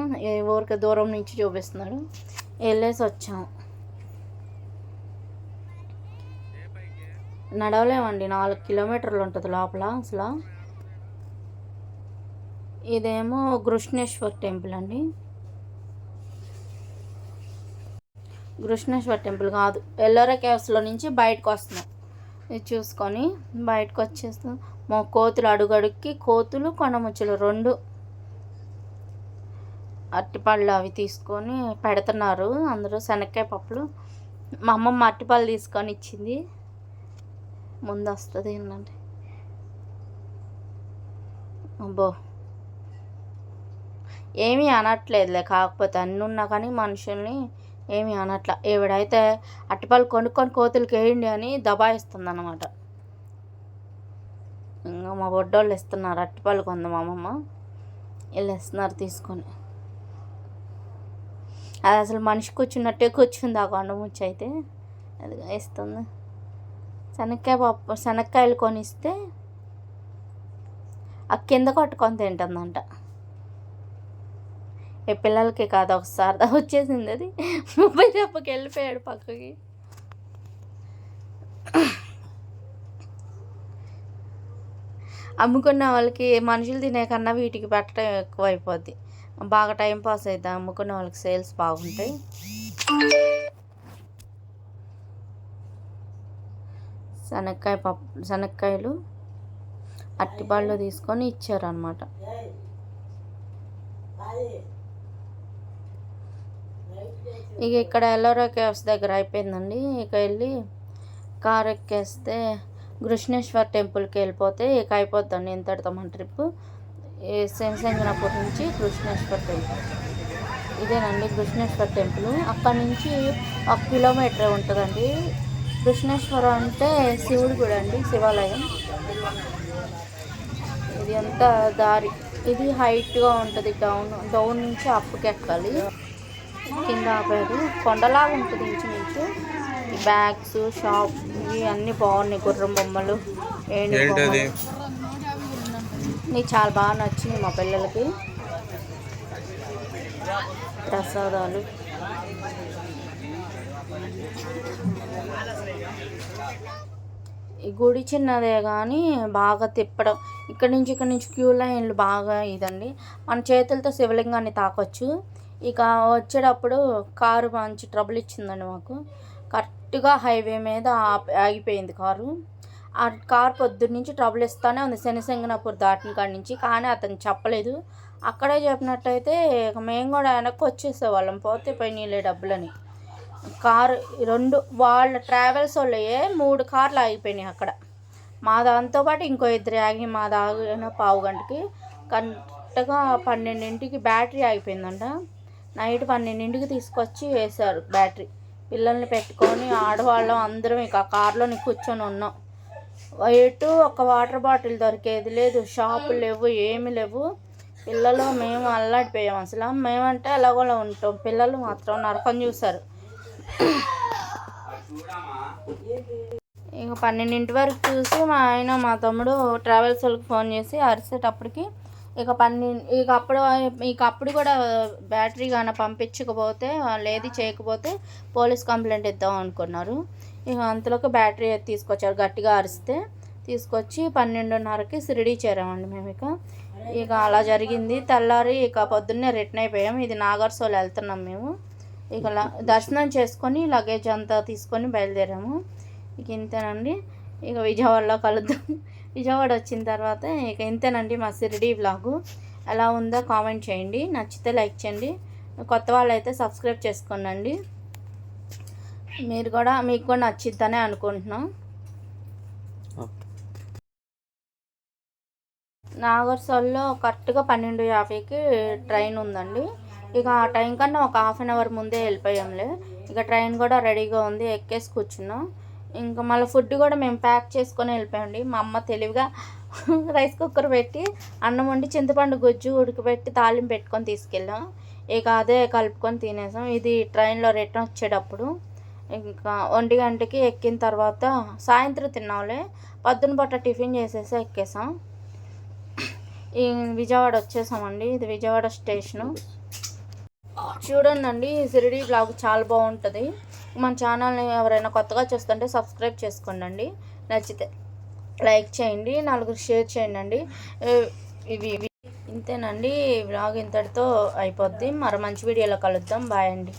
ఊరికి దూరం నుంచి చూపిస్తున్నాడు. వెళ్ళేసి వచ్చాము. నడవలేమండి, 4 కిలోమీటర్లు ఉంటుంది లోపల అసలు. ఇదేమో కృష్ణేశ్వర్ టెంపుల్ అండి. కృష్ణేశ్వర్ టెంపుల్ కాదు, ఎల్లోరా కేవ్స్లో నుంచి బయటకు వస్తున్నాం. ఇది చూసుకొని బయటకు వచ్చేస్తాం. మా కోతులు అడుగడుక్కి కోతులు కొండముచ్చులు 2 అరటిపళ్ళు అవి తీసుకొని పెడుతున్నారు అందరూ. శనక్కాయ పప్పులు మా అమ్మమ్మ అరటిపళ్ళు తీసుకొని ఇచ్చింది. ముందు వస్తుంది ఏంటంటే అబ్బో ఏమీ అనట్లేదులే, కాకపోతే అన్నీ ఉన్నా కానీ మనుషుల్ని ఏమీ అనట్ల. ఈవిడైతే అరటిపళ్ళు కొనుక్కొని కోతులకి వేయండి అని దబాయిస్తుంది అన్నమాట. ఇంకా మా బొడ్డోళ్ళు ఇస్తున్నారు అరటిపళ్ళు, కొంది మా అమ్మమ్మ వీళ్ళు ఇస్తున్నారు తీసుకొని. అది అసలు మనిషి కూర్చున్నట్టే కూర్చుంది ఆ కొండముచ్చి అయితే. అది ఇస్తుంది. శనక్కాయలు కొనిస్తే ఆ కింద కొట్టుకొని తింటుందంట. ఏ పిల్లలకి కాదు, ఒకసారి వచ్చేసింది అది. 30 దెబ్బకి వెళ్ళిపోయాడు పక్కకి. అమ్ముకున్న వాళ్ళకి మనుషులు తినే కన్నా వీటికి పెట్టడం ఎక్కువ అయిపోద్ది. బాగా టైం పాస్ అవుతుంది. అమ్ముకున్న వాళ్ళకి సేల్స్ బాగుంటాయి. శనక్కాయలు అరటిపళ్ళు తీసుకొని ఇచ్చారనమాట. ఇక ఇక్కడ ఎల్లోరా కేవ్స్ దగ్గర అయిపోయిందండి. ఇక వెళ్ళి కారు ఎక్కేస్తే కృష్ణేశ్వర్ టెంపుల్కి వెళ్ళిపోతే ఇక అయిపోద్దండి ఇంతటితో మన ట్రిప్. శనిసింగనాపూర్ నుంచి కృష్ణేశ్వర్ టెంపుల్ ఇదేనండి. కృష్ణేశ్వర్ టెంపుల్ అక్కడి నుంచి 1 కిలోమీటర్ ఉంటుందండి. కృష్ణేశ్వరం అంటే శివుడు గుడి అండి, శివాలయం. ఇది అంతా దారి. ఇది హైట్గా ఉంటుంది. డౌన్ నుంచి అప్పుకి ఎక్కాలి. కింద ఆపారు. కొండలాగా ఉంటుంది ఇంచుమించు. ఈ బ్యాగ్స్ షాప్ ఇవి అన్నీ బాగున్నాయి. గుర్రం బొమ్మలు, నీకు చాలా బాగా నచ్చినాయి మా పిల్లలకి. ప్రసాదాలు ఈ గుడి చిన్నదే కానీ బాగా తిప్పడం. ఇక్కడ నుంచి క్యూ లైన్లు బాగా ఇదండి. మన చేతులతో శివలింగాన్ని తాకొచ్చు. ఇక వచ్చేటప్పుడు కారు మంచి ట్రబుల్ ఇచ్చిందండి మాకు. కరెక్ట్గా హైవే మీద ఆగిపోయింది కారు. ఆ కారు పొద్దున్న నుంచి ట్రబుల్ ఇస్తూనే ఉంది శనిసింగనాపూర్ దాటిన కాడి నుంచి. కానీ అతను చెప్పలేదు. అక్కడే చెప్పినట్టయితే ఇక మేము కూడా వెనక్కి వచ్చేసేవాళ్ళం, పోతే పోయినీళ్ళే డబ్బులని. కారు 2 వాళ్ళ ట్రావెల్స్ వాళ్ళే 3 కార్లు ఆగిపోయినాయి అక్కడ. మా దాంతోపాటు ఇంకో 2 ఆగి మా దాగిన పావు గంటకి కరెక్ట్గా 12ంటికి బ్యాటరీ ఆగిపోయిందంట. నైట్ 12ంటికి తీసుకొచ్చి వేశారు బ్యాటరీ. పిల్లల్ని పెట్టుకొని ఆడవాళ్ళం అందరం ఇక ఆ కారులోని కూర్చొని ఉన్నాం. ఎటు ఒక వాటర్ బాటిల్ దొరికేది లేదు, షాపులు లేవు, ఏమి లేవు. పిల్లలు మేము అల్లాడిపోయాం అసలు. మేమంటే ఎలాగోలా ఉంటాం, పిల్లలు మాత్రం నరకం చూశారు. ఇక 12ంటి వరకు చూసి మా ఆయన మా తమ్ముడు ట్రావెల్స్ వాళ్ళకి ఫోన్ చేసి అరిసేటప్పటికి ఇక అప్పుడు కూడా బ్యాటరీ కానీ పంపించకపోతే వాళ్ళు ఏది చేయకపోతే పోలీస్ కంప్లైంట్ ఇద్దాం అనుకున్నారు. ఇక అంతలోకి బ్యాటరీ తీసుకొచ్చారు. గట్టిగా అరిస్తే తీసుకొచ్చి 12:30కి షిరిడీ చేరామండి మేము. ఇక అలా జరిగింది. తెల్లారి ఇక పొద్దున్నే రిటర్న్ అయిపోయాం. ఇది నాగర్సోల్ వెళ్తున్నాం మేము. ఇక దర్శనం చేసుకొని లగేజ్ అంతా తీసుకొని బయలుదేరాము. ఇక ఇంతేనండి. ఇక విజయవాడలో కలుద్దాం. విజయవాడ వచ్చిన తర్వాత ఇక ఇంతేనండి మా షిరిడీ వ్లాగు. ఎలా ఉందో కామెంట్ చేయండి. నచ్చితే లైక్ చేయండి. కొత్త వాళ్ళు అయితే సబ్స్క్రైబ్ చేసుకోండి. మీకు కూడా నచ్చిద్దనే అనుకుంటున్నాం. నాగర్సోల్లో కరెక్ట్గా 12:50కి ట్రైన్ ఉందండి. ఇక ఆ టైం కన్నా ఒక హాఫ్ అన్ అవర్ ముందే వెళ్ళిపోయాంలే. ఇక ట్రైన్ కూడా రెడీగా ఉంది, ఎక్కేసి కూర్చున్నాం. ఇంకా మళ్ళీ ఫుడ్ కూడా మేము ప్యాక్ చేసుకొని వెళ్ళిపోయాండి. మా అమ్మ తెలివిగా రైస్ కుక్కర్ పెట్టి అన్నం వండి చింతపండు గుజ్జు ఉడకబెట్టి తాలింపు పెట్టుకొని తీసుకెళ్ళాం. ఇక అదే కలుపుకొని తినేసాం. ఇది ట్రైన్లో రిటర్న్ వచ్చేటప్పుడు. ఇంకా 1 గంటకి ఎక్కిన తర్వాత సాయంత్రం తిన్నాంలే. పొద్దున పూట టిఫిన్ చేసేసి ఎక్కేసాం. ఈ విజయవాడ వచ్చేసామండి. ఇది విజయవాడ స్టేషను. చూడండి, షిరిడి బ్లాగ్ చాలా బాగుంటుంది. మన ఛానల్ని ఎవరైనా కొత్తగా చూస్తుంటే సబ్స్క్రైబ్ చేసుకోండి. నచ్చితే లైక్ చేయండి, 4 షేర్ చేయండి. ఇవి ఇంతేనండి. బ్లాగ్ ఇంతటితో అయిపోద్ది. మరి మంచి వీడియోలో కలుద్దాం. బాయ్ అండి.